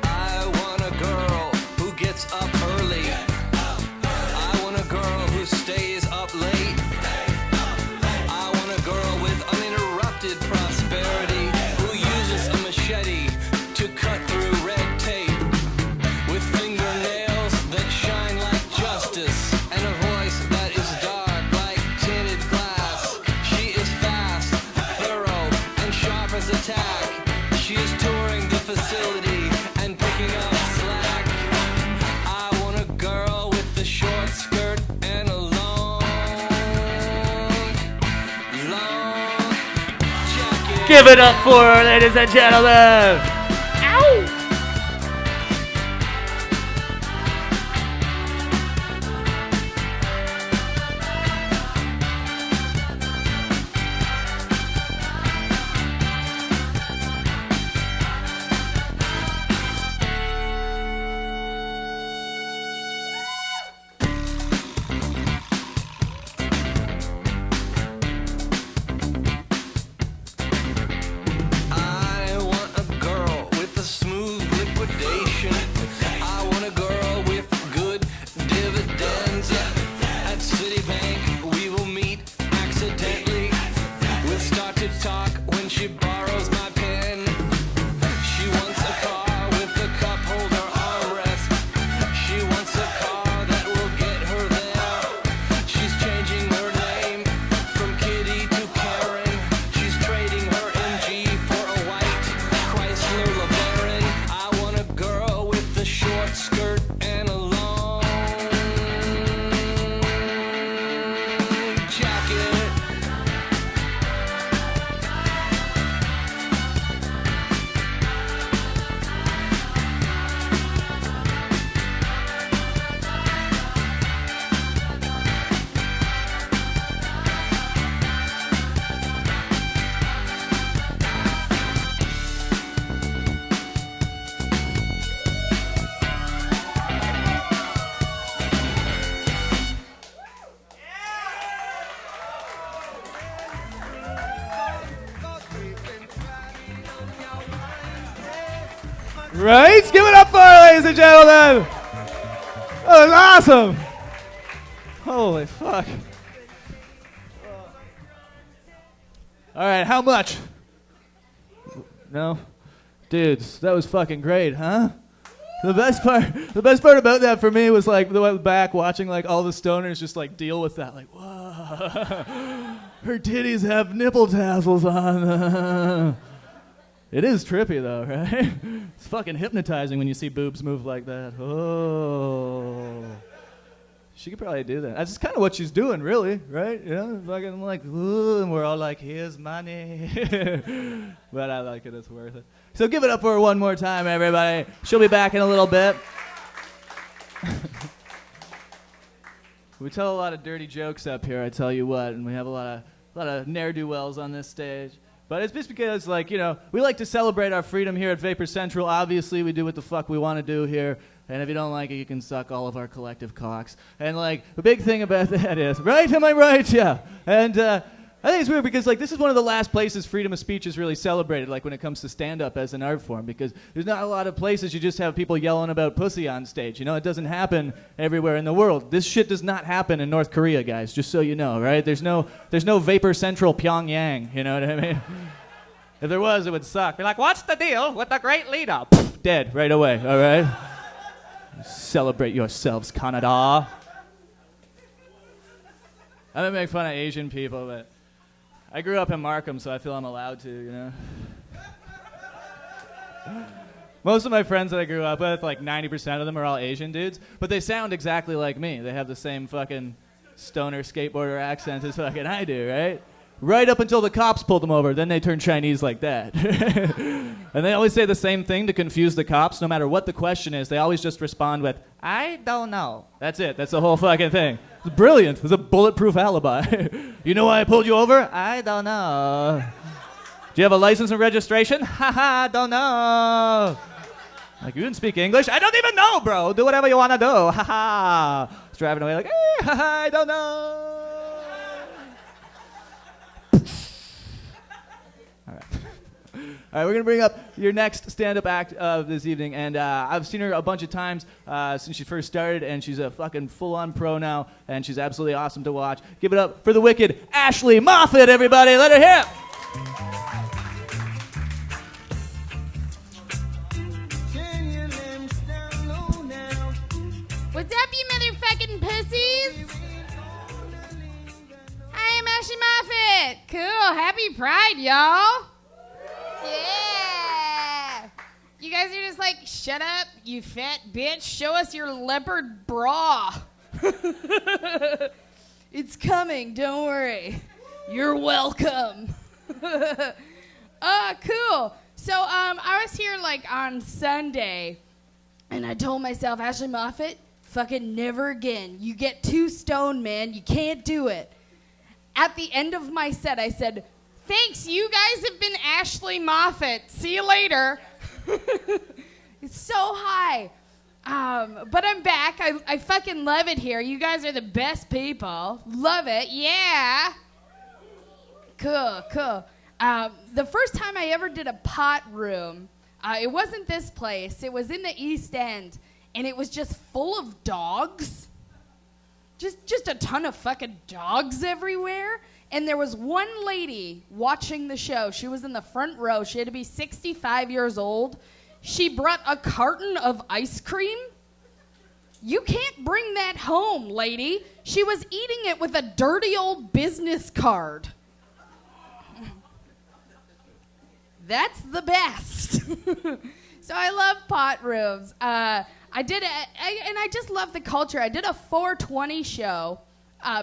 I want a girl who gets up early. I want a girl who stays up late. I want a girl with uninterrupted prosperity, who uses a machete to cut through red tape, with fingernails that shine like justice and a voice that is dark like tinted glass. She is fast, thorough, and sharp as a tack. She is touring the facility and picking up slack. I want a girl with a short skirt and a long jacket. Give it up for her, ladies and gentlemen. I want a girl with a smooth liquidation. I want a girl with good dividends. At Citibank, we will meet accidentally. We'll start to talk when she borrows my pen. She wants a car with a cup holder armrest. She wants a car that will get her there. She's changing her name from Kitty to Karen. She's trading her MG for a white Chrysler LeBaron. I want a girl with a short skirt and a long jacket. Right? Give it up for her, ladies and gentlemen. That was awesome. Holy fuck. All right, how much? No? Dudes, that was fucking great, huh? The best part about that for me was like the back watching like all the stoners just like deal with that. Like, whoa. Her titties have nipple tassels on. It is trippy though, right? It's fucking hypnotizing when you see boobs move like that. Oh. She could probably do that. That's just kind of what she's doing, really, right? You know, fucking like, ooh, and we're all like, here's money. But I like it. It's worth it. So give it up for her one more time, everybody. She'll be back in a little bit. We tell a lot of dirty jokes up here, I tell you what, and we have a lot of ne'er-do-wells on this stage. But it's just because, like, you know, we like to celebrate our freedom here at Vapor Central. Obviously, we do what the fuck we want to do here. And if you don't like it, you can suck all of our collective cocks. And, like, the big thing about that is, right? Am I right? Yeah. And I think it's weird because, like, this is one of the last places freedom of speech is really celebrated, like, when it comes to stand-up as an art form, because there's not a lot of places you just have people yelling about pussy on stage. You know, it doesn't happen everywhere in the world. This shit does not happen in North Korea, guys, just so you know, right? There's no Vapor Central Pyongyang, you know what I mean? If there was, it would suck. Be like, what's the deal with the great leader? Poof, dead right away, all right? Celebrate yourselves, Canada. I'm gonna make fun of Asian people, but I grew up in Markham, so I feel I'm allowed to, you know? Most of my friends that I grew up with, like 90% of them are all Asian dudes, but they sound exactly like me. They have the same fucking stoner skateboarder accent as fucking I do, right? Right up until the cops pulled them over, then they turn Chinese like that. And they always say the same thing to confuse the cops, no matter what the question is. They always just respond with, I don't know. That's it. That's the whole fucking thing. It's brilliant. It's a bulletproof alibi. You know why I pulled you over? I don't know. Do you have a license and registration? Haha, don't know. Like, you didn't speak English? I don't even know, bro. Do whatever you want to do. Haha. It's driving away like, haha, I don't know. All right, we're going to bring up your next stand-up act of this evening, and I've seen her a bunch of times since she first started, and she's a fucking full-on pro now, and she's absolutely awesome to watch. Give it up for the wicked Ashley Moffat, everybody. Let her hit. What's up, you motherfucking pussies? I am Ashley Moffat. Cool. Happy Pride, y'all. Yeah! You guys are just like, shut up, you fat bitch. Show us your leopard bra. It's coming, don't worry. You're welcome. Cool. So, I was here, like, on Sunday, and I told myself, Ashley Moffat, fucking never again. You get too stoned, man. You can't do it. At the end of my set, I said, thanks, you guys have been Ashley Moffat. See you later. It's so high. But I'm back. I fucking love it here. You guys are the best people. Love it. Yeah. Cool. The first time I ever did a pot room, it wasn't this place. It was in the East End. And it was just full of dogs. Just a ton of fucking dogs everywhere. And there was one lady watching the show. She was in the front row. She had to be 65 years old. She brought a carton of ice cream. You can't bring that home, lady. She was eating it with a dirty old business card. That's the best. So I love pot rooms. I just love the culture. I did a 420 show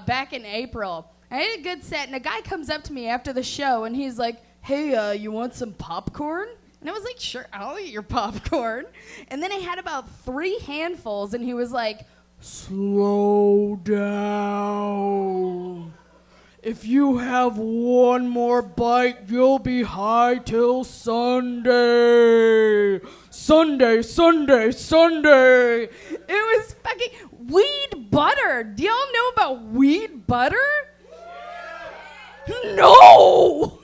back in April. I had a good set, and a guy comes up to me after the show, and he's like, hey, you want some popcorn? And I was like, sure, I'll eat your popcorn. And then I had about 3 handfuls, and he was like, slow down. If you have one more bite, you'll be high till Sunday. Sunday. It was fucking weed butter. Do y'all know about weed butter? No!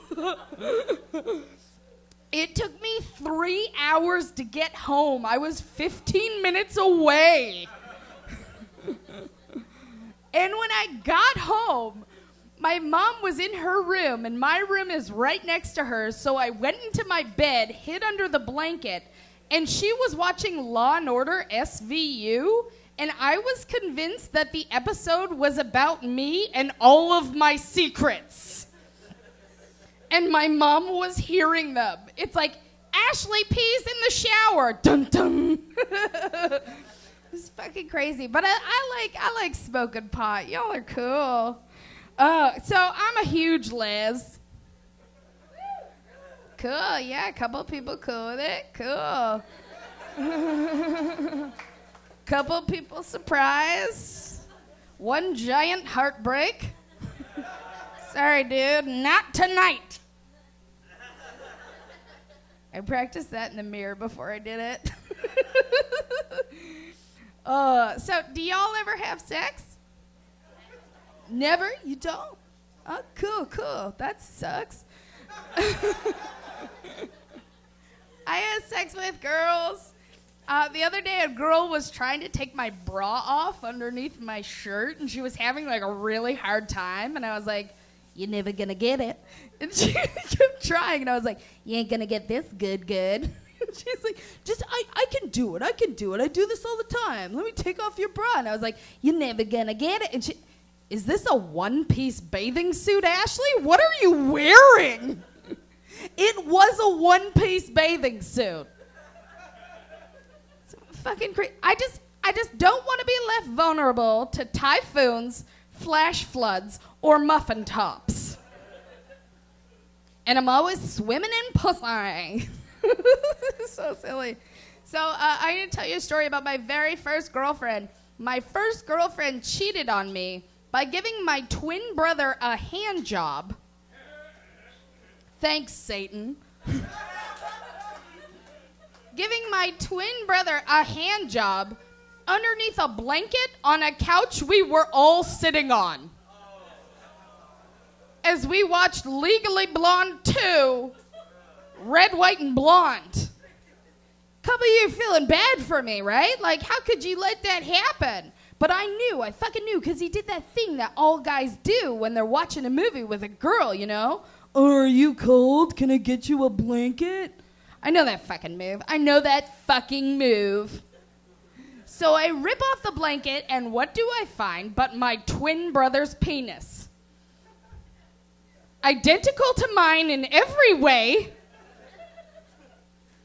It took me 3 hours to get home. I was 15 minutes away. And when I got home, my mom was in her room, and my room is right next to hers, so I went into my bed, hid under the blanket, and she was watching Law & Order SVU, and I was convinced that the episode was about me and all of my secrets. And my mom was hearing them. It's like, Ashley pees in the shower. Dun dun. It's fucking crazy. But I like smoking pot. Y'all are cool. So I'm a huge les. Cool, yeah, a couple people cool with it. Cool. Couple people surprised. One giant heartbreak. Sorry, dude, not tonight. I practiced that in the mirror before I did it. So, do y'all ever have sex? Never? You don't? Oh, cool. That sucks. I had sex with girls. The other day, a girl was trying to take my bra off underneath my shirt, and she was having like a really hard time, and I was like, "You're never gonna get it." And she kept trying, and I was like, "You ain't gonna get this good." And she's like, I can do it. I do this all the time. Let me take off your bra. And I was like, "You're never gonna get it." And she, "Is this a one-piece bathing suit, Ashley? What are you wearing?" It was a one-piece bathing suit. It's fucking crazy. I just don't want to be left vulnerable to typhoons, flash floods, or muffin tops. And I'm always swimming in pussy. So silly. So I'm going to tell you a story about my very first girlfriend. My first girlfriend cheated on me by giving my twin brother a hand job. Thanks, Satan. Giving my twin brother a hand job underneath a blanket on a couch we were all sitting on. As we watched Legally Blonde 2, Red, White, and Blonde. Couple of you feeling bad for me, right? Like, how could you let that happen? But I fucking knew, because he did that thing that all guys do when they're watching a movie with a girl, you know? "Oh, are you cold? Can I get you a blanket?" I know that fucking move. So I rip off the blanket, and what do I find but my twin brother's penis? Identical to mine in every way,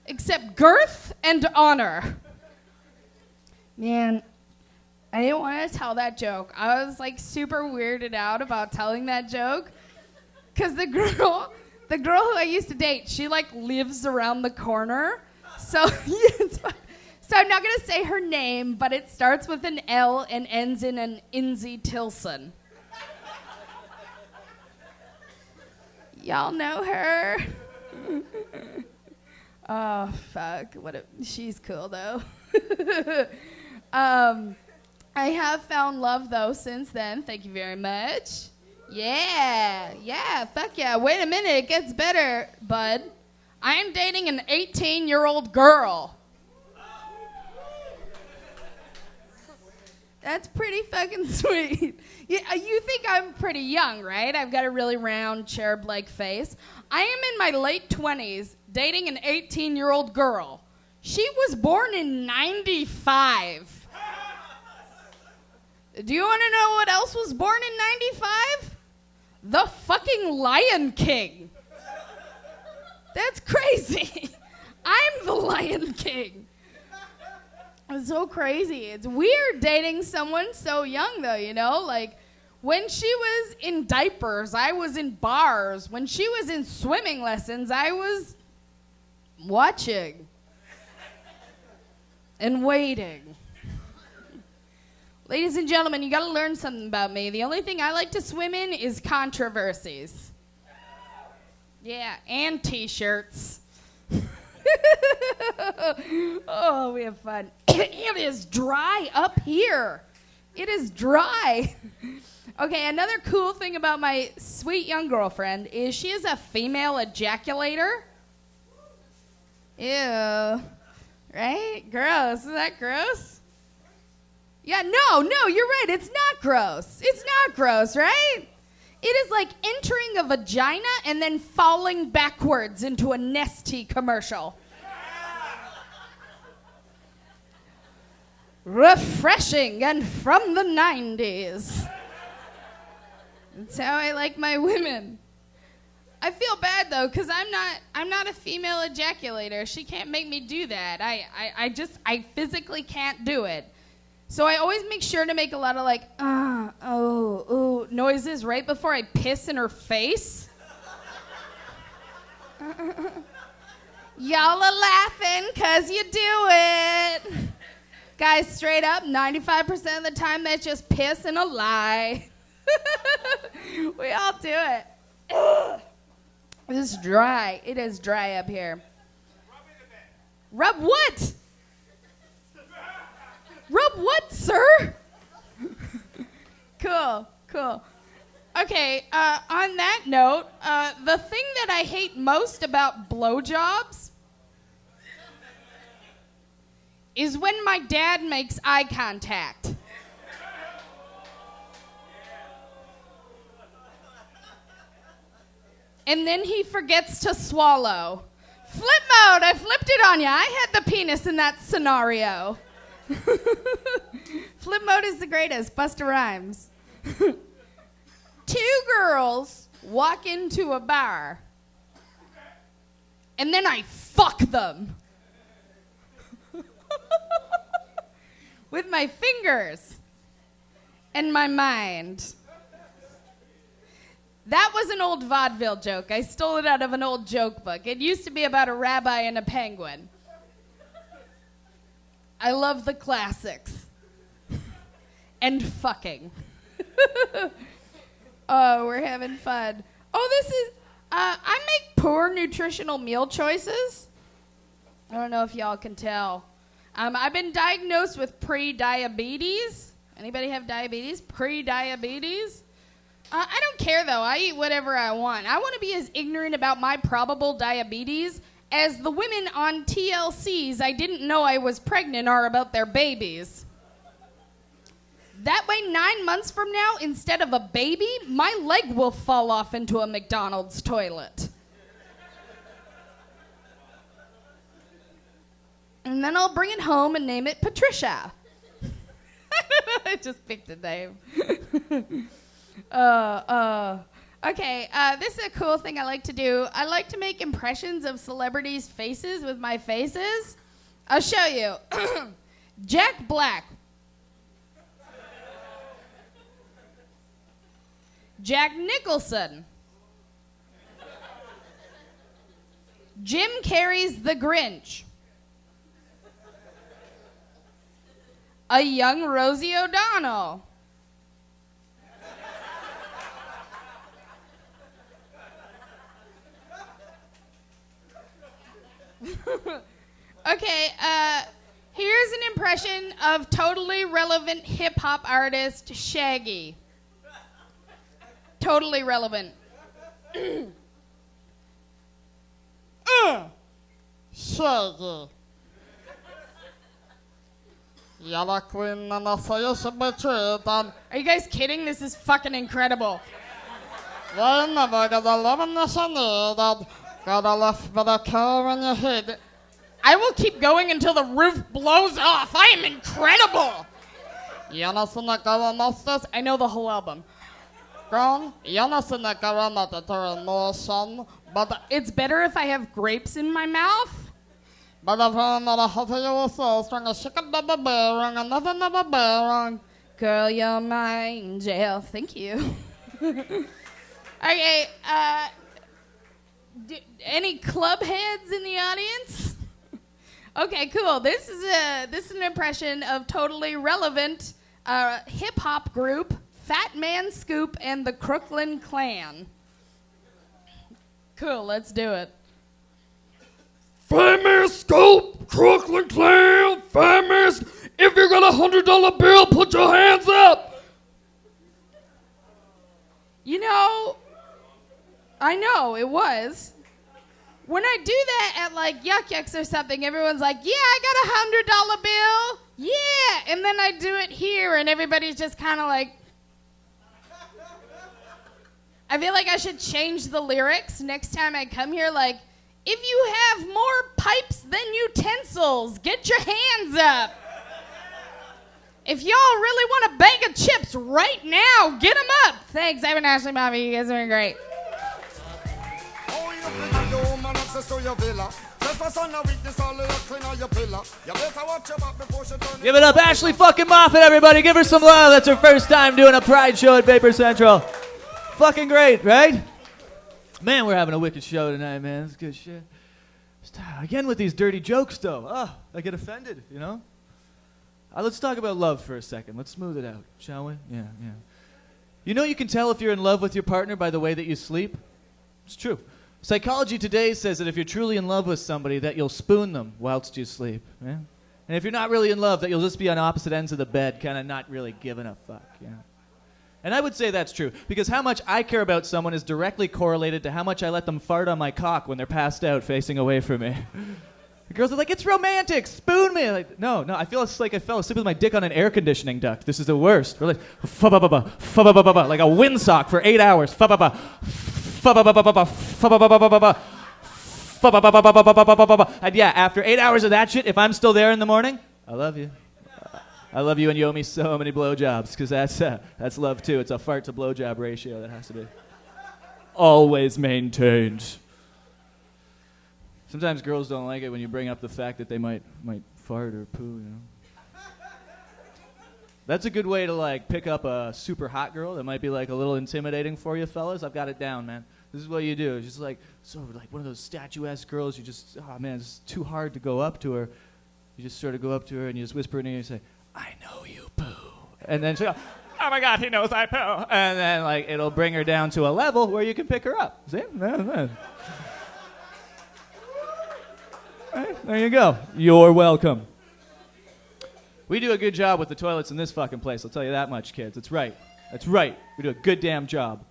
except girth and honor. Man, I didn't want to tell that joke. I was like super weirded out about telling that joke, because the girl who I used to date, she like lives around the corner. So it's fine. So I'm not going to say her name, but it starts with an L and ends in an Inzy Tilson. Y'all know her? Oh, fuck. She's cool, though. I have found love, though, since then. Thank you very much. Yeah, fuck yeah. Wait a minute, it gets better, bud. I am dating an 18-year-old girl. That's pretty fucking sweet. You think I'm pretty young, right? I've got a really round, cherub-like face. I am in my late 20s, dating an 18-year-old girl. She was born in 95. Do you want to know what else was born in 95? The fucking Lion King. That's crazy. I'm the Lion King. It's so crazy. It's weird dating someone so young, though, you know? Like, when she was in diapers, I was in bars. When she was in swimming lessons, I was watching and waiting. Ladies and gentlemen, you got to learn something about me. The only thing I like to swim in is controversies. Yeah, and T-shirts. Oh, we have fun. It is dry up here. It is dry. Okay, another cool thing about my sweet young girlfriend is she is a female ejaculator. Ew. Right? Gross. Is that gross? Yeah, no, you're right. It's not gross. It's not gross, right? It is like entering a vagina and then falling backwards into a Nestea commercial. Refreshing and from the 90s. That's how I like my women. I feel bad though, because I'm not a female ejaculator. She can't make me do that. I physically can't do it. So I always make sure to make a lot of like, noises right before I piss in her face. Y'all are laughing because you do it. Guys, straight up, 95% of the time that's just piss and a lie. We all do it. It's dry. It is dry up here. Rub what? Rub what, sir? Cool. Okay, on that note, the thing that I hate most about blowjobs is when my dad makes eye contact. And then he forgets to swallow. Flip mode, I flipped it on you. I had the penis in that scenario. Flip mode is the greatest. Busta Rhymes. 2 girls walk into a bar, and then I fuck them. With my fingers and my mind. That was an old vaudeville joke. I stole it out of an old joke book. It used to be about a rabbi and a penguin. I love the classics. And fucking. Oh, we're having fun. Oh, this is, I make poor nutritional meal choices. I don't know if y'all can tell. I've been diagnosed with pre-diabetes. Anybody have diabetes? Pre-diabetes? I don't care, though. I eat whatever I want. I want to be as ignorant about my probable diabetes as the women on TLCs I didn't know I was pregnant are about their babies. That way, 9 months from now, instead of a baby, my leg will fall off into a McDonald's toilet. And then I'll bring it home and name it Patricia. I just picked a name. Okay, this is a cool thing I like to do. I like to make impressions of celebrities' faces with my faces. I'll show you. Jack Black. Jack Nicholson. Jim Carrey's The Grinch. A young Rosie O'Donnell. Okay, here's an impression of totally relevant hip-hop artist Shaggy. Totally relevant. Shaggy. Yellow queen and I say you should be treated. Are you guys kidding? This is fucking incredible. You never get the lovingness you needed. Got a left bit of care in your head. I will keep going until the roof blows off. I am incredible. You know the girl masters? I know the whole album. Girl, you know the girl not the emotion, but it's better if I have grapes in my mouth. But if I'm not a hot you will so strong a chicken double bearing, another never bearing. Girl, you're my angel. Thank you. Okay, any club heads in the audience? Okay, cool. This is an impression of totally relevant hip hop group Fat Man Scoop and the Crooklyn Clan. Cool, let's do it. Fat Man Scoop, Crooklyn Clan, Fat Man. If you got $100 bill, put your hands up. You know, I know it was. When I do that at like Yuck Yucks or something, everyone's like, yeah, I got $100 bill. Yeah. And then I do it here and everybody's just kind of like, I feel like I should change the lyrics next time I come here. Like, if you have more pipes than utensils, get your hands up. If y'all really want a bag of chips right now, get them up. Thanks. I've been Ashley Bobby. You guys are doing great. Give it up, Ashley fucking Moffat, everybody. Give her some love. That's her first time doing a Pride show at Vapor Central. Fucking great, right? Man, we're having a wicked show tonight, man. It's good shit. Again with these dirty jokes, though. Oh, I get offended, you know? Let's talk about love for a second. Let's smooth it out, shall we? Yeah. You know you can tell if you're in love with your partner by the way that you sleep? It's true. Psychology Today says that if you're truly in love with somebody, that you'll spoon them whilst you sleep. Yeah? And if you're not really in love, that you'll just be on opposite ends of the bed, kind of not really giving a fuck. Yeah. And I would say that's true, because how much I care about someone is directly correlated to how much I let them fart on my cock when they're passed out facing away from me. The girls are like, it's romantic, spoon me. Like, no, I feel like I fell asleep with my dick on an air conditioning duct. This is the worst. We're like, fa-ba-ba-ba, fa-ba-ba-ba-ba, like a windsock for 8 hours. Fa-ba-ba, fa-ba-ba-ba-ba, fa-ba-ba-ba-ba-ba, fa-ba-ba-ba-ba-ba-ba-ba-ba. And yeah, after 8 hours of that shit, if I'm still there in the morning, I love you. I love you and you owe me so many blowjobs, because that's love too. It's a fart to blowjob ratio that has to be always maintained. Sometimes girls don't like it when you bring up the fact that they might fart or poo, you know. That's a good way to like pick up a super hot girl that might be like a little intimidating for you fellas. I've got it down, man. This is what you do. It's just like like one of those statuesque girls, you just, oh man, it's too hard to go up to her. You just sort of go up to her and you just whisper in her and you say, I know you poo. And then she'll go, oh my God, he knows I poo. And then like it'll bring her down to a level where you can pick her up. See? Right, there you go. You're welcome. We do a good job with the toilets in this fucking place. I'll tell you that much, kids. That's right. That's right. We do a good damn job.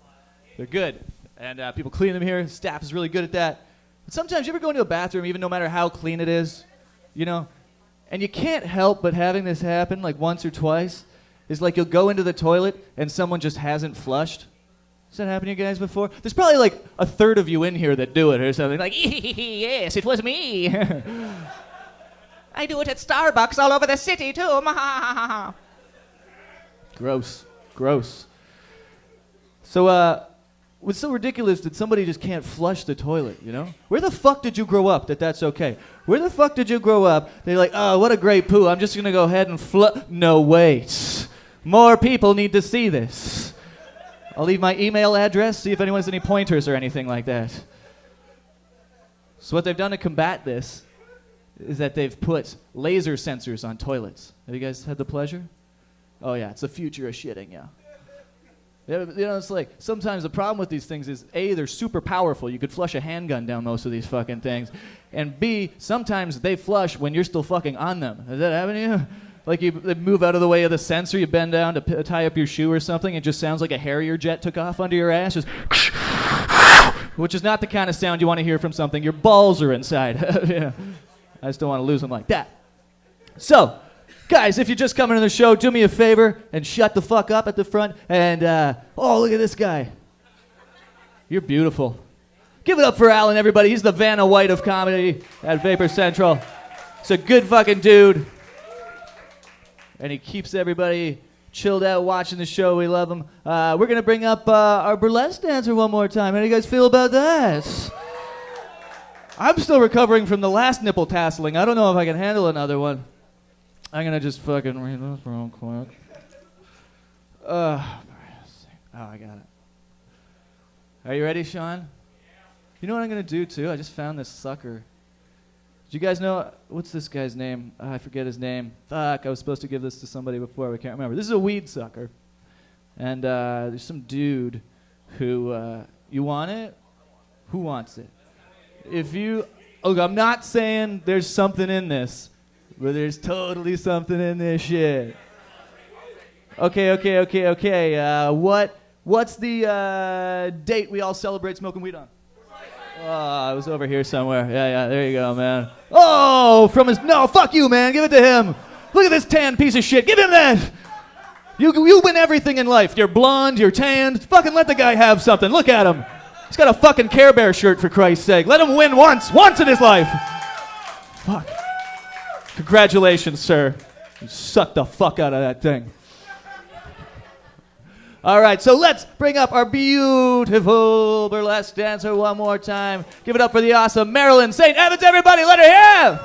They're good. And people clean them here. Staff is really good at that. But sometimes you ever go into a bathroom, even no matter how clean it is, you know, and you can't help but having this happen like once or twice. Is like you'll go into the toilet and someone just hasn't flushed. Has that happened to you guys before? There's probably like a third of you in here that do it or something. Like, yes, it was me. I do it at Starbucks all over the city too. Gross. So, what's so ridiculous that somebody just can't flush the toilet, you know? Where the fuck did you grow up that that's okay? Where the fuck did you grow up? They're like, oh, what a great poo. I'm just going to go ahead and flush. No, wait. More people need to see this. I'll leave my email address, see if anyone has any pointers or anything like that. So what they've done to combat this is that they've put laser sensors on toilets. Have you guys had the pleasure? Oh, yeah, it's the future of shitting, yeah. You know, it's like, sometimes the problem with these things is, A, they're super powerful. You could flush a handgun down most of these fucking things. And B, sometimes they flush when you're still fucking on them. Has that happened to you? Like they move out of the way of the sensor, you bend down to tie up your shoe or something, it just sounds like a Harrier jet took off under your ass, just which is not the kind of sound you want to hear from something your balls are inside. Yeah. I just don't want to lose them like that. So, guys, if you're just coming to the show, do me a favor and shut the fuck up at the front. And, oh, look at this guy. You're beautiful. Give it up for Alan, everybody. He's the Vanna White of comedy at Vapor Central. He's a good fucking dude. And he keeps everybody chilled out watching the show. We love him. We're going to bring up our burlesque dancer one more time. How do you guys feel about that? I'm still recovering from the last nipple tasseling. I don't know if I can handle another one. I'm going to just fucking read this real quick. Oh, I got it. Are you ready, Sean? You know what I'm going to do, too? I just found this sucker. Do you guys know, what's this guy's name? I forget his name. Fuck, I was supposed to give this to somebody before, I can't remember. This is a weed sucker. And there's some dude who, you want it? Who wants it? If you, okay, I'm not saying there's something in this, but there's totally something in this shit. Okay. What's the date we all celebrate smoking weed on? Oh, I was over here somewhere. Yeah, there you go, man. Oh, from his, no, fuck you, man. Give it to him. Look at this tan piece of shit. Give him that. You win everything in life. You're blonde, you're tanned. Fucking let the guy have something. Look at him. He's got a fucking Care Bear shirt, for Christ's sake. Let him win once in his life. Fuck. Congratulations, sir. You sucked the fuck out of that thing. All right, so let's bring up our beautiful burlesque dancer one more time. Give it up for the awesome Marilyn St. Evans, everybody. Let her hear.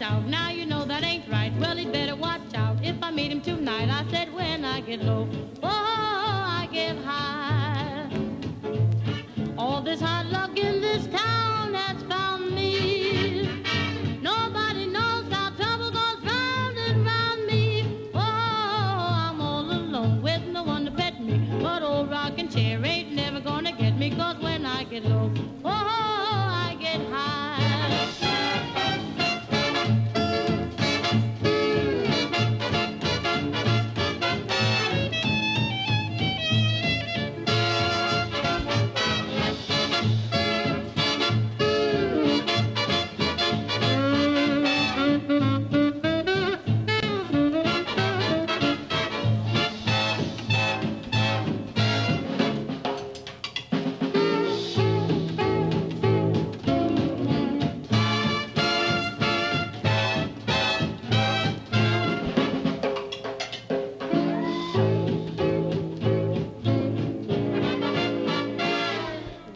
out. Now you know that ain't right. Well, he'd better watch out. If I meet him tonight, I said when I get low, oh, I get high. All this hard luck in this town has found me. Nobody knows how trouble goes round and round me. Oh, I'm all alone with no one to pet me. But old rocking chair ain't never gonna get me. 'Cause when I get low, oh, I get high.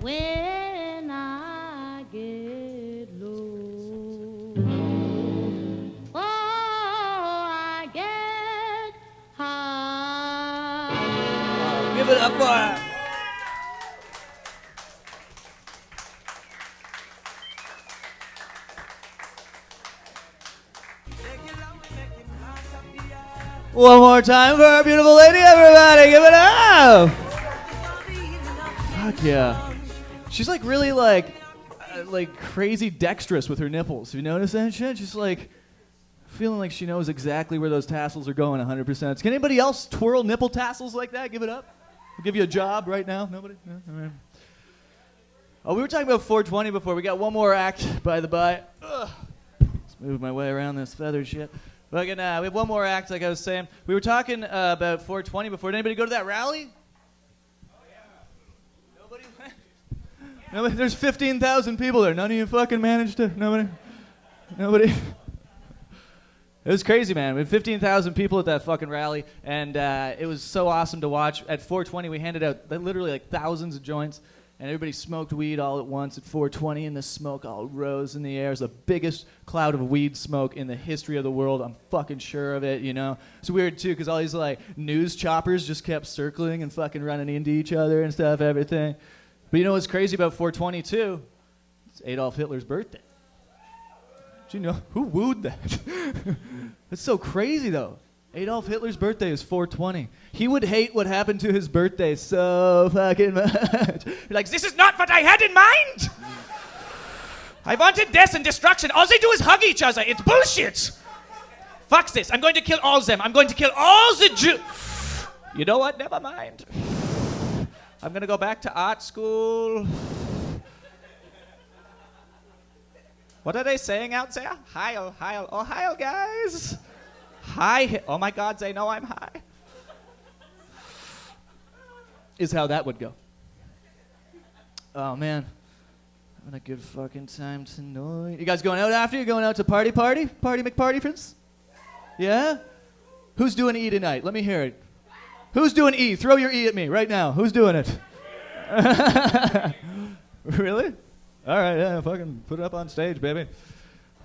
When I get low, oh, I get high. Give it up for her. One more time for our beautiful lady, everybody. Give it up. Fuck yeah. She's like really like crazy dexterous with her nipples. Have you noticed that shit? She's like feeling like she knows exactly where those tassels are going 100%. Can anybody else twirl nipple tassels like that? Give it up. I'll give you a job right now. Nobody? No? All right. Oh, we were talking about 420 before. We got one more act, by the by. Ugh. Let's move my way around this feather shit. We have one more act, like I was saying. We were talking about 420 before. Did anybody go to that rally? Nobody, there's 15,000 people there. None of you fucking managed to. Nobody. It was crazy, man. We had 15,000 people at that fucking rally, and it was so awesome to watch. At 420, we handed out literally like thousands of joints, and everybody smoked weed all at once at 420, and the smoke all rose in the air. It was the biggest cloud of weed smoke in the history of the world. I'm fucking sure of it, you know. It's weird, too, because all these like news choppers just kept circling and fucking running into each other and stuff, everything. But you know what's crazy about 420, too? It's Adolf Hitler's birthday. Did you know? Who wooed that? That's so crazy, though. Adolf Hitler's birthday is 420. He would hate what happened to his birthday so fucking much. Like, this is not what I had in mind! I wanted death and destruction. All they do is hug each other. It's bullshit! Fuck this. I'm going to kill all of them. I'm going to kill all the Jews. You know what? Never mind. I'm going to go back to art school. What are they saying out there? Heil, heil. Oh, heil, guys. Hi. Oh, my God, they know I'm high. Is how that would go. Oh, man. What a good fucking time tonight. You guys going out after? You going out to party? Party McPartyfins? Yeah? Who's doing E tonight? Let me hear it. Who's doing E? Throw your E at me right now. Who's doing it? Really? All right, yeah, fucking put it up on stage, baby.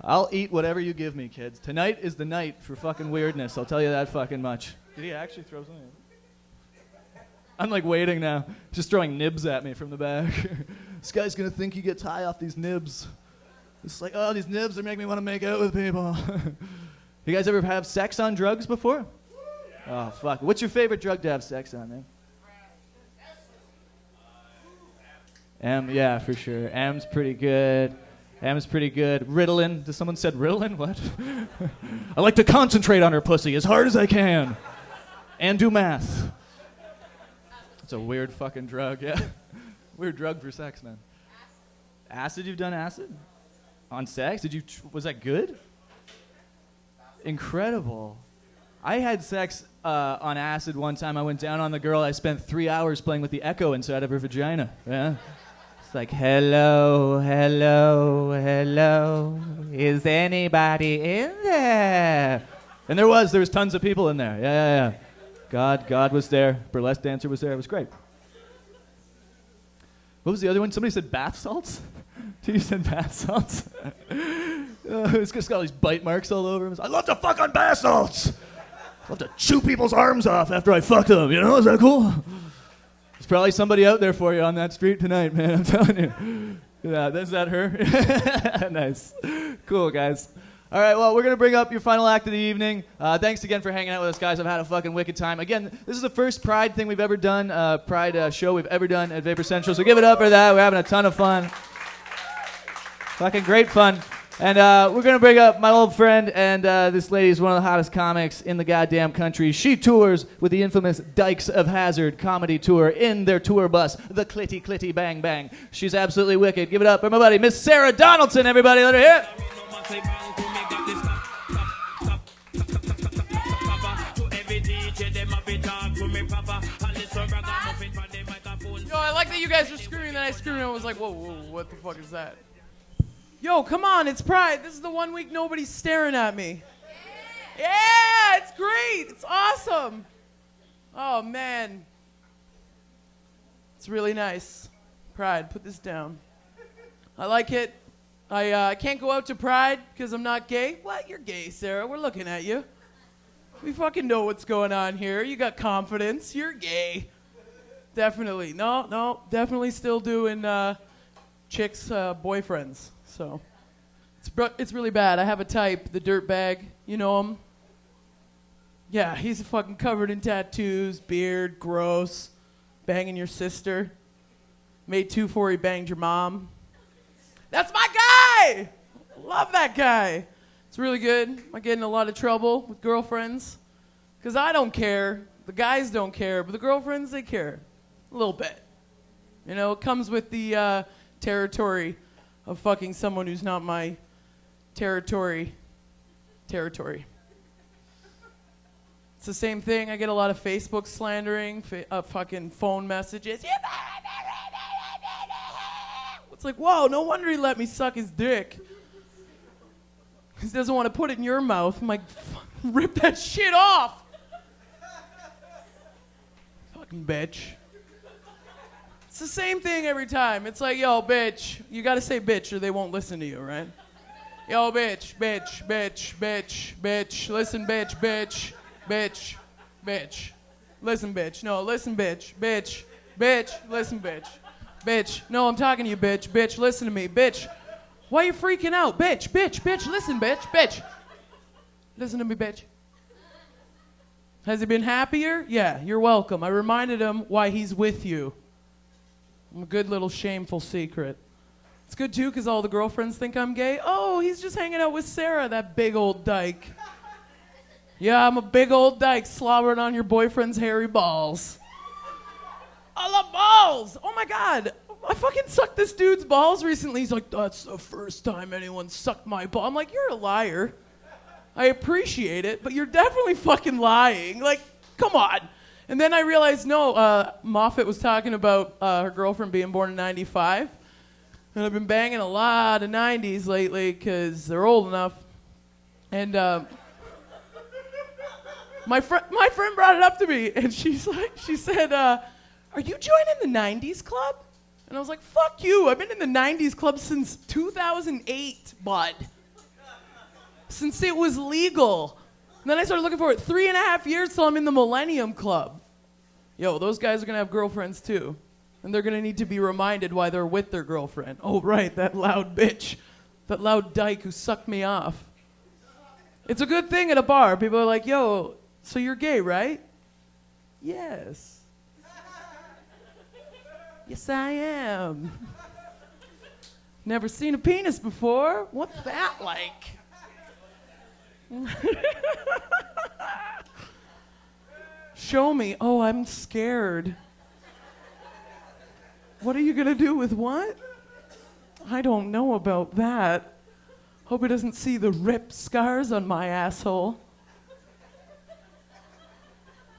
I'll eat whatever you give me, kids. Tonight is the night for fucking weirdness. I'll tell you that fucking much. Did he actually throw something? I'm like waiting now. Just throwing nibs at me from the back. This guy's gonna think he gets high off these nibs. It's like, oh, these nibs are making me want to make out with people. You guys ever have sex on drugs before? Oh, fuck. What's your favorite drug to have sex on, man? M, yeah, for sure. M's pretty good. M's pretty good. Ritalin. Does someone said Ritalin? What? I like to concentrate on her pussy as hard as I can. And do math. It's a weird fucking drug, yeah. Weird drug for sex, man. Acid? You've done acid? On sex? Was that good? Incredible. I had sex on acid one time. I went down on the girl. I spent 3 hours playing with the echo inside of her vagina. Yeah. It's like, hello, hello, hello. Is anybody in there? And there was tons of people in there. Yeah. God was there. Burlesque dancer was there. It was great. What was the other one? Somebody said bath salts? You said bath salts. It's just got all these bite marks all over him. I love to fuck on bath salts. I love to chew people's arms off after I fuck them. You know, is that cool? There's probably somebody out there for you on that street tonight, man. I'm telling you. Yeah, is that her? Nice. Cool, guys. All right, well, we're going to bring up your final act of the evening. Thanks again for hanging out with us, guys. I've had a fucking wicked time. Again, this is the first Pride thing we've ever done, Pride show we've ever done at Vapor Central. So give it up for that. We're having a ton of fun. Fucking great fun. And we're going to bring up my old friend, and this lady is one of the hottest comics in the goddamn country. She tours with the infamous Dykes of Hazzard comedy tour in their tour bus, the Clitty Clitty Bang Bang. She's absolutely wicked. Give it up for my buddy, Miss Sarah Donaldson, everybody. Let her hear it. Yo, I like that you guys were screaming, and I screamed, and I was like, whoa, what the fuck is that? Yo, come on, it's Pride. This is the 1 week nobody's staring at me. Yeah, it's great. It's awesome. Oh, man. It's really nice. Pride, put this down. I like it. I can't go out to Pride because I'm not gay. What? You're gay, Sarah. We're looking at you. We fucking know what's going on here. You got confidence. You're gay. Definitely. No, definitely still doing chicks' boyfriends. So it's really bad. I have a type, the dirtbag. You know him? Yeah, he's fucking covered in tattoos, beard, gross, banging your sister. Made 2 before he banged your mom. That's my guy! Love that guy. It's really good. I get in a lot of trouble with girlfriends because I don't care. The guys don't care, but the girlfriends, they care. A little bit. You know, it comes with the territory of fucking someone who's not my territory. It's the same thing. I get a lot of Facebook slandering, fucking phone messages. It's like, whoa, no wonder he let me suck his dick. He doesn't want to put it in your mouth. I'm like, rip that shit off. Fucking bitch. It's the same thing every time. It's like, yo, bitch. You got to say bitch or they won't listen to you, right? Yo, bitch. Listen, bitch. Listen, bitch. No, listen, bitch. Listen, bitch. No, I'm talking to you, bitch. Listen to me, bitch. Why are you freaking out? Bitch. Listen, bitch. Listen to me, bitch. Has he been happier? Yeah, you're welcome. I reminded him why he's with you. A good little shameful secret. It's good, too, because all the girlfriends think I'm gay. Oh, he's just hanging out with Sarah, that big old dyke. Yeah, I'm a big old dyke slobbering on your boyfriend's hairy balls. I love balls! Oh, my God. I fucking sucked this dude's balls recently. He's like, that's the first time anyone sucked my ball. I'm like, you're a liar. I appreciate it, but you're definitely fucking lying. Like, come on. And then I realized, no, Moffat was talking about her girlfriend being born in 95. And I've been banging a lot of 90s lately because they're old enough. And my friend brought it up to me, and she said, are you joining the 90s club? And I was like, fuck you. I've been in the 90s club since 2008, bud. Since it was legal. And then I started looking for it. 3.5 years till I'm in the Millennium Club. Yo, those guys are going to have girlfriends too. And they're going to need to be reminded why they're with their girlfriend. Oh, right, that loud bitch. That loud dyke who sucked me off. It's a good thing at a bar. People are like, yo, so you're gay, right? Yes. Yes, I am. Never seen a penis before. What's that like? Show me. Oh, I'm scared. What are you going to do with what? I don't know about that. Hope he doesn't see the ripped scars on my asshole.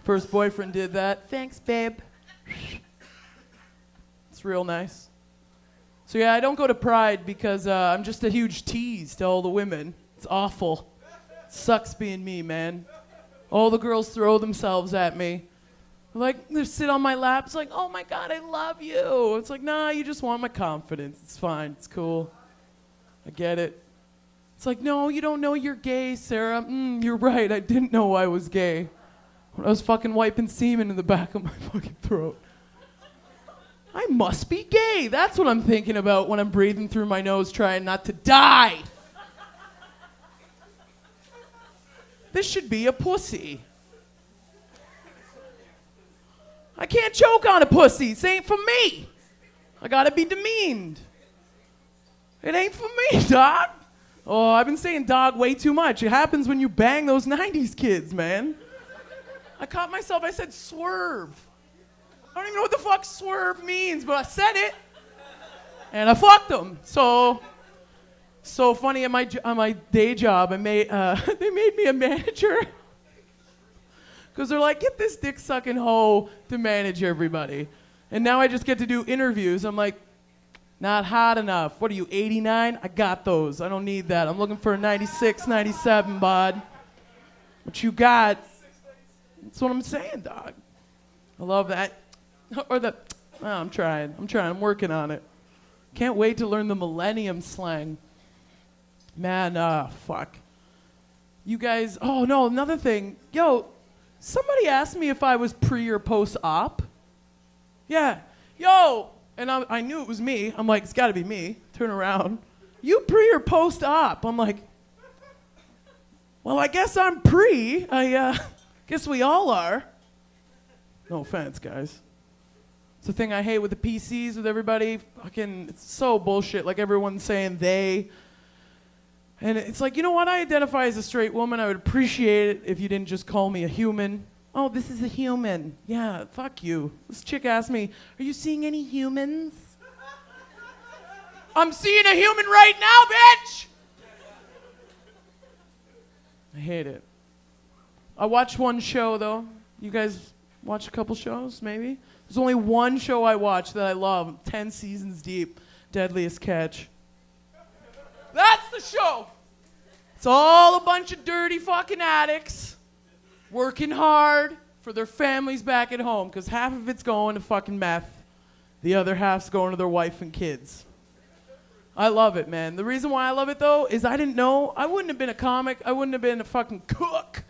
First boyfriend did that. Thanks, babe. It's real nice. So yeah, I don't go to Pride because I'm just a huge tease to all the women. It's awful. It sucks being me, man. All the girls throw themselves at me. Like, they sit on my lap. It's like, oh my God, I love you. It's like, nah, you just want my confidence. It's fine. It's cool. I get it. It's like, no, you don't know you're gay, Sarah. You're right, I didn't know I was gay. When I was fucking wiping semen in the back of my fucking throat. I must be gay. That's what I'm thinking about when I'm breathing through my nose trying not to die. This should be a pussy. I can't choke on a pussy. This ain't for me. I gotta be demeaned. It ain't for me, dog. Oh, I've been saying dog way too much. It happens when you bang those 90s kids, man. I caught myself, I said swerve. I don't even know what the fuck swerve means, but I said it. And I fucked them. So funny, on my day job, they made me a manager. Because they're like, get this dick-sucking hoe to manage everybody. And now I just get to do interviews. I'm like, not hot enough. What are you, 89? I got those. I don't need that. I'm looking for a 96, 97, bud. What you got? That's what I'm saying, dog. I love that. Or the, oh, I'm trying. I'm working on it. Can't wait to learn the millennium slang. Man, fuck. You guys, oh no, another thing. Yo, somebody asked me if I was pre or post-op. Yeah. Yo, and I knew it was me. I'm like, it's gotta be me. Turn around. You pre or post-op? I'm like, well, I guess I'm pre. I guess we all are. No offense, guys. It's the thing I hate with the PCs, with everybody. Fucking, it's so bullshit. Like everyone's saying they. And it's like, you know what? I identify as a straight woman. I would appreciate it if you didn't just call me a human. Oh, this is a human. Yeah, fuck you. This chick asked me, are you seeing any humans? I'm seeing a human right now, bitch! I hate it. I watched one show, though. You guys watch a couple shows, maybe? There's only one show I watch that I love, 10 seasons deep, Deadliest Catch. That's the show! It's all a bunch of dirty fucking addicts working hard for their families back at home, because half of it's going to fucking meth. The other half's going to their wife and kids. I love it, man. The reason why I love it, though, is I didn't know. I wouldn't have been a comic. I wouldn't have been a fucking cook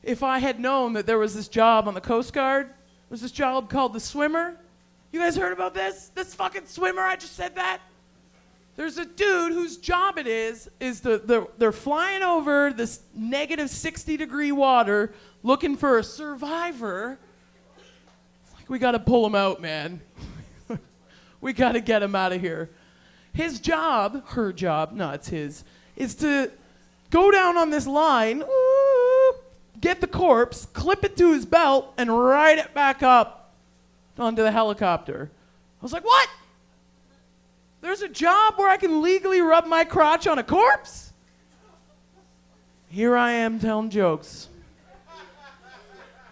if I had known that there was this job on the Coast Guard. There's this job called the swimmer. You guys heard about this? This fucking swimmer, I just said that. There's a dude whose job it is they're flying over this negative 60-degree water looking for a survivor. It's like, we got to pull him out, man. We got to get him out of here. His job, her job, no, it's his, is to go down on this line, get the corpse, clip it to his belt, and ride it back up onto the helicopter. I was like, what? There's a job where I can legally rub my crotch on a corpse? Here I am telling jokes.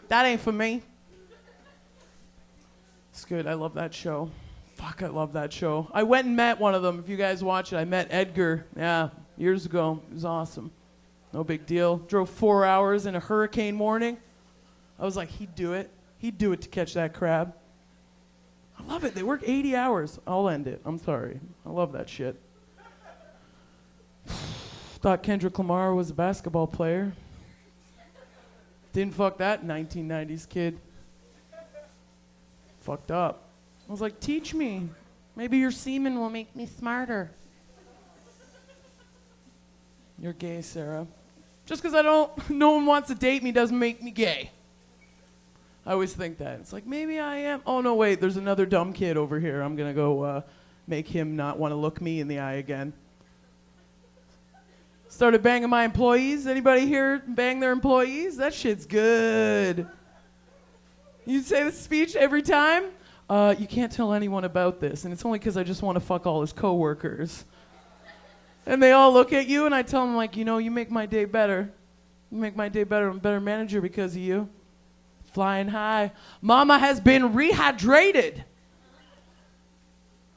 That ain't for me. It's good. I love that show. Fuck, I love that show. I went and met one of them. If you guys watch it, I met Edgar. Yeah, years ago. It was awesome. No big deal. Drove 4 hours in a hurricane warning. I was like, he'd do it. He'd do it to catch that crab. I love it. They work 80 hours. I'll end it. I'm sorry. I love that shit. Thought Kendrick Lamar was a basketball player. Didn't fuck that 1990s kid. Fucked up. I was like, teach me. Maybe your semen will make me smarter. You're gay, Sarah. Just because no one wants to date me doesn't make me gay. I always think that. It's like, maybe I am. Oh, no, wait, there's another dumb kid over here. I'm going to go make him not want to look me in the eye again. Started banging my employees. Anybody here bang their employees? That shit's good. You say the speech every time? You can't tell anyone about this, and it's only because I just want to fuck all his coworkers. And they all look at you, and I tell them, like, you know, you make my day better. You make my day better. I'm a better manager because of you. Flying high. Mama has been rehydrated.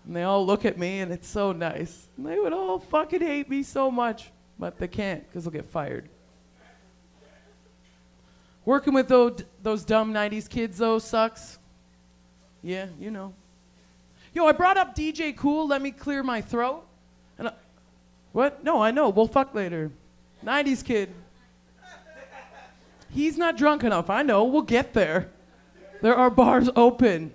And they all look at me, and it's so nice. And they would all fucking hate me so much, but they can't because they'll get fired. Working with those dumb 90s kids, though, sucks. Yeah, you know. Yo, I brought up DJ Cool, Let Me Clear My Throat. And What? No, I know. We'll fuck later. 90s kid. He's not drunk enough. I know. We'll get there. There are bars open.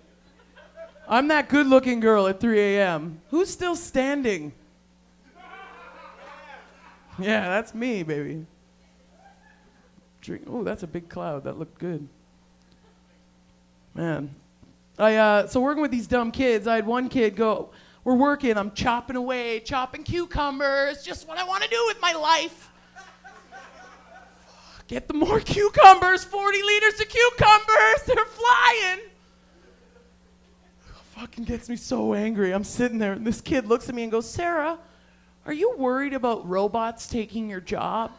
I'm that good-looking girl at 3 a.m. Who's still standing? Yeah, that's me, baby. Drink. Oh, that's a big cloud. That looked good. Man. So working with these dumb kids, I had one kid go, we're working, I'm chopping away, chopping cucumbers, just what I want to do with my life. Get the more cucumbers, 40 liters of cucumbers, they're flying. Fucking gets me so angry. I'm sitting there and this kid looks at me and goes, Sarah, are you worried about robots taking your job?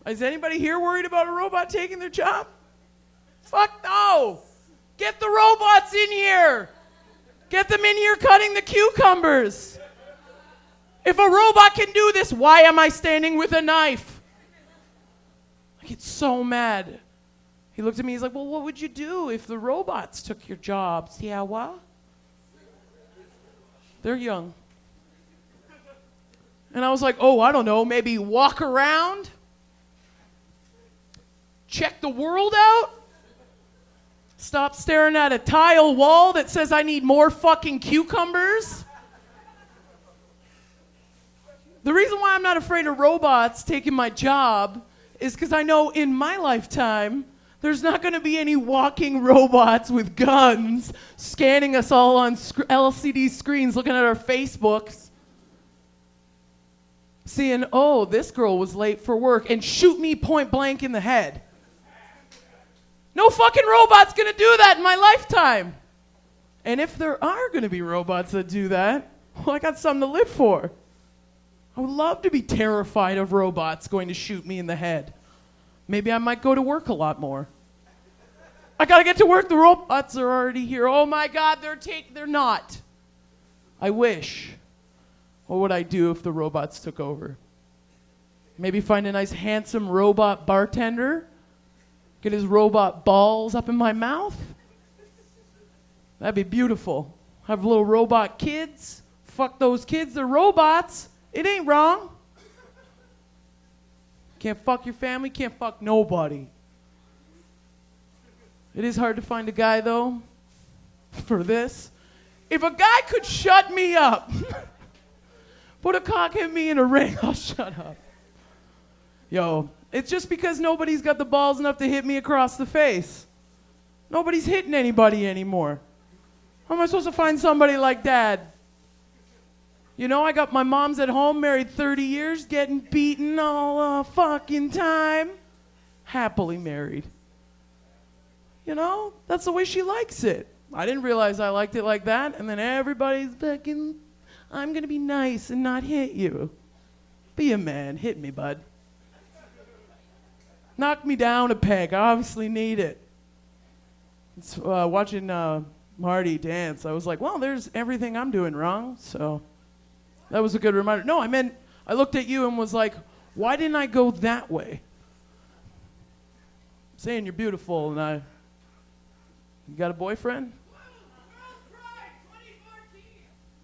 Is anybody here worried about a robot taking their job? Fuck no. Get the robots in here. Get them in here cutting the cucumbers. If a robot can do this, why am I standing with a knife? I get so mad. He looked at me, he's like, well, what would you do if the robots took your jobs? Yeah, what? They're young. And I was like, oh, I don't know, maybe walk around? Check the world out? Stop staring at a tile wall that says I need more fucking cucumbers? The reason why I'm not afraid of robots taking my job is because I know in my lifetime, there's not going to be any walking robots with guns scanning us all on LCD screens, looking at our Facebooks, seeing, oh, this girl was late for work, and shoot me point blank in the head. No fucking robot's going to do that in my lifetime. And if there are going to be robots that do that, well, I got something to live for. I would love to be terrified of robots going to shoot me in the head. Maybe I might go to work a lot more. I got to get to work. The robots are already here. Oh my God, they're not. I wish. What would I do if the robots took over? Maybe find a nice handsome robot bartender. Get his robot balls up in my mouth. That'd be beautiful. Have little robot kids. Fuck those kids, they're robots. It ain't wrong. Can't fuck your family, can't fuck nobody. It is hard to find a guy, though, for this. If a guy could shut me up, put a cock in me in a ring, I'll shut up. Yo, it's just because nobody's got the balls enough to hit me across the face. Nobody's hitting anybody anymore. How am I supposed to find somebody like Dad? You know, I got my mom's at home, married 30 years, getting beaten all the fucking time. Happily married. You know, that's the way she likes it. I didn't realize I liked it like that, and then everybody's fucking, I'm gonna be nice and not hit you. Be a man, hit me, bud. Knock me down a peg, I obviously need it. It's, watching Marty dance, I was like, well, there's everything I'm doing wrong, so that was a good reminder. No, I meant, I looked at you and was like, why didn't I go that way? I'm saying you're beautiful, and you got a boyfriend?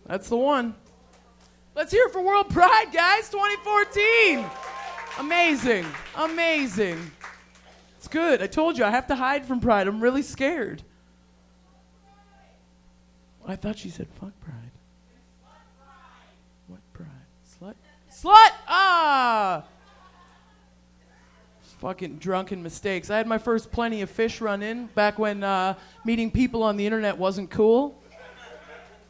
That's the one. Let's hear it for World Pride, guys, 2014. Amazing, amazing. It's good. I told you, I have to hide from Pride. I'm really scared. I thought she said fuck Pride. What Pride? Slut? Slut! Ah! Fucking drunken mistakes. I had my first Plenty of Fish run-in back when meeting people on the internet wasn't cool.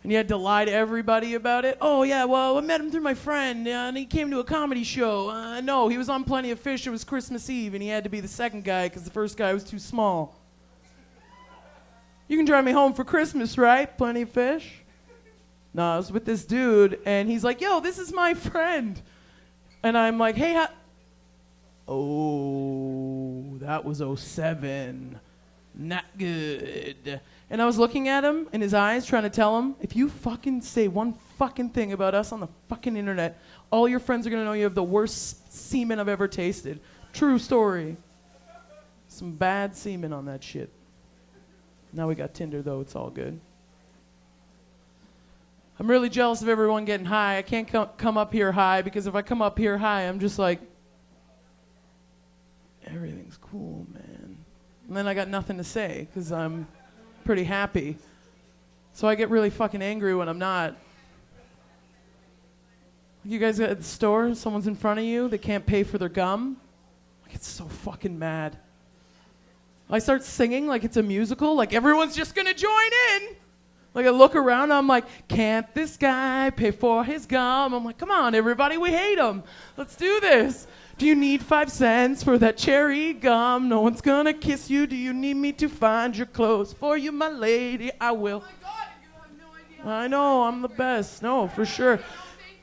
And you had to lie to everybody about it. Oh, yeah, well, I met him through my friend, and he came to a comedy show. No, he was on Plenty of Fish. It was Christmas Eve, and he had to be the second guy because the first guy was too small. You can drive me home for Christmas, right? Plenty of Fish? No, I was with this dude, and he's like, yo, this is my friend. And I'm like, hey, oh, that was 07. Not good. And I was looking at him in his eyes, trying to tell him, if you fucking say one fucking thing about us on the fucking internet, all your friends are going to know you have the worst semen I've ever tasted. True story. Some bad semen on that shit. Now we got Tinder, though. It's all good. I'm really jealous of everyone getting high. I can't come up here high because if I come up here high, I'm just like, everything's cool, man. And then I got nothing to say because I'm pretty happy. So I get really fucking angry when I'm not. You guys at the store, someone's in front of you, they can't pay for their gum. I get so fucking mad. I start singing like it's a musical, like everyone's just gonna join in. Like I look around, I'm like, can't this guy pay for his gum? I'm like, come on, everybody, we hate him. Let's do this. Do you need 5 cents for that cherry gum? No one's gonna kiss you. Do you need me to find your clothes for you, my lady? I will. Oh my God, you have no idea. I know, I'm the best. No, for sure.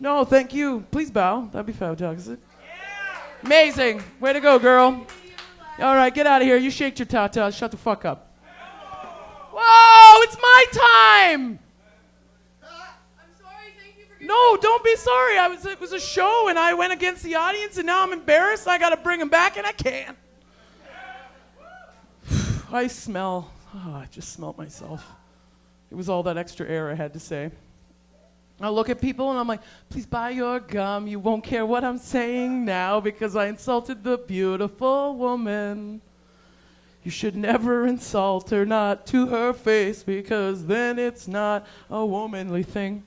No, thank you. Please bow. That'd be fantastic. Yeah. Amazing. Way to go, girl. All right, get out of here. You shaked your tatas. Shut the fuck up. Whoa, it's my time. I'm sorry. Thank you for No, don't be sorry. It was a show, and I went against the audience, and now I'm embarrassed. I got to bring him back, and I can't. I smell. Oh, I just smelled myself. It was all that extra air I had to say. I look at people and I'm like, please buy your gum. You won't care what I'm saying now because I insulted the beautiful woman. You should never insult her, not to her face, because then it's not a womanly thing.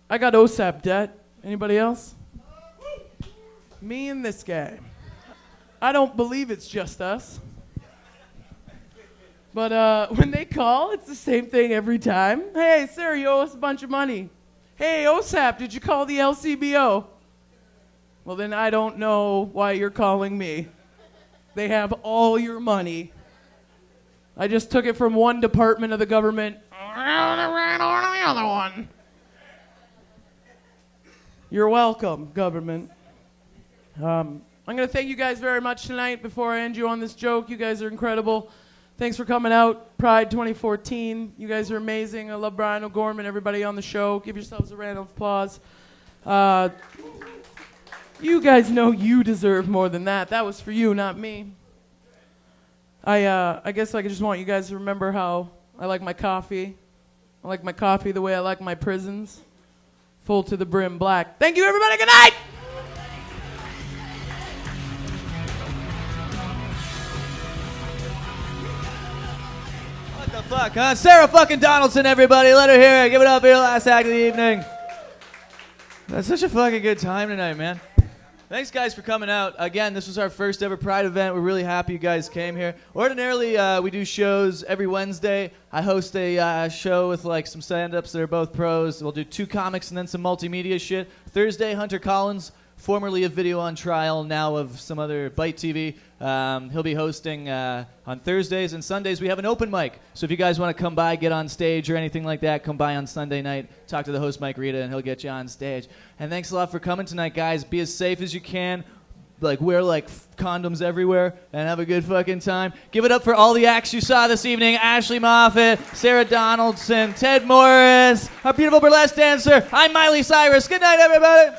I got OSAP debt. Anybody else? Me and this guy. I don't believe it's just us. But when they call, it's the same thing every time. Hey, sir, you owe us a bunch of money. Hey, OSAP, did you call the LCBO? Well, then I don't know why you're calling me. They have all your money. I just took it from one department of the government around the other one. You're welcome, government. I'm going to thank you guys very much tonight. Before I end you on this joke, you guys are incredible. Thanks for coming out. Pride 2014. You guys are amazing. I love Bryan O'Gorman, everybody on the show. Give yourselves a round of applause. You guys know you deserve more than that. That was for you, not me. I guess I just want you guys to remember how I like my coffee. I like my coffee the way I like my prisons. Full to the brim black. Thank you, everybody. Good night! What the fuck, huh? Sarah fucking Donaldson, everybody. Let her hear it. Give it up for your last act of the evening. That's such a fucking good time tonight, man. Thanks, guys, for coming out. Again, this was our first ever Pride event. We're really happy you guys came here. Ordinarily, we do shows every Wednesday. I host a show with like some stand-ups that are both pros. We'll do 2 comics and then some multimedia shit. Thursday, Hunter Collins, formerly of Video on Trial, now of some other Byte TV. He'll be hosting on Thursdays, and Sundays we have an open mic. So if you guys want to come by, get on stage or anything like that, come by on Sunday night, talk to the host Mike Rita, and he'll get you on stage. And thanks a lot for coming tonight, guys. Be as safe as you can. Like, wear like condoms everywhere and have a good fucking time. Give it up for all the acts you saw this evening. Ashley Moffat, Sarah Donaldson, Ted Morris, our beautiful burlesque dancer. I'm Miley Cyrus. Good night, everybody.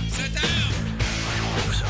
Sit down! My life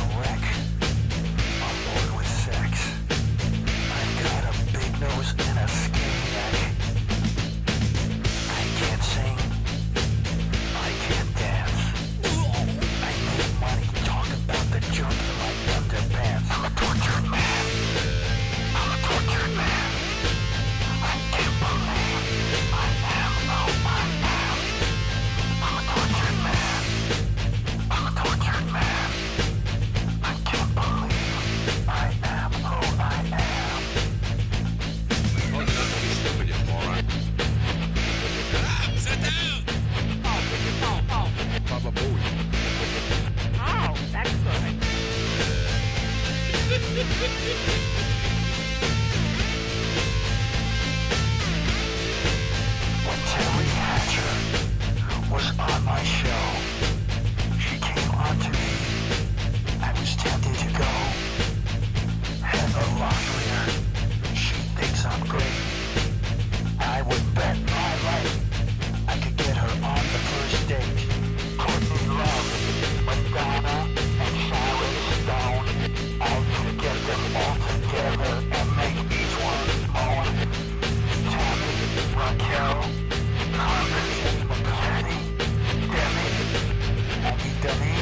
dummy.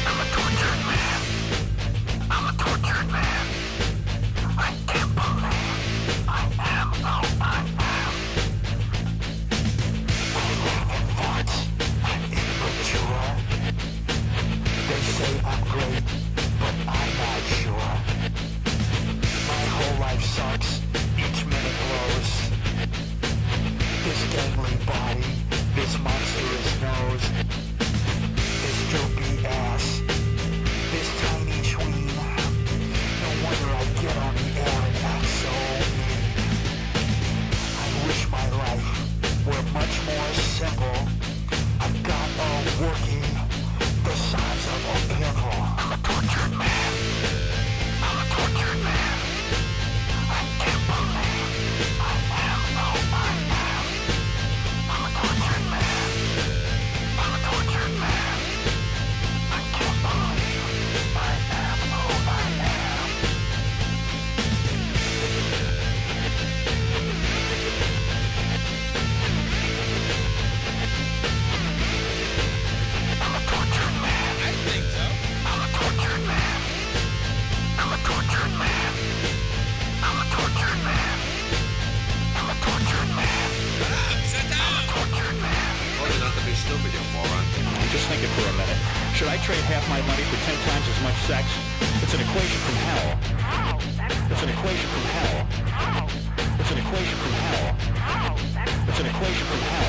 I'm a tortured man. I'm a tortured man. I can't believe I am who I am. I live in thoughts. I'm immature. They say I'm great, but I'm not sure. My whole life sucks. Each minute blows. This gangly body, this monstrous nose, this droopy ass, this tiny tween. No wonder I get on the air and act so mean. I wish my life were much more simple. I've got a working the size of a pimple. I'm a tortured man. I'm a tortured man. I can't believe I am who I am. I'm a tortured man. I'm a tortured man. I can't believe I am who I am. I'm a tortured man. I think so. I'm a tortured man. I'm a tortured man. I'm a tortured man. I'm a tortured man. Sit down. I'm a tortured man. Told you not to be stupid, you moron. Just think it for a minute. Should I trade half my money for 10 times as much sex? It's an equation from hell. It's an equation from hell. It's an equation from hell. It's an equation from hell.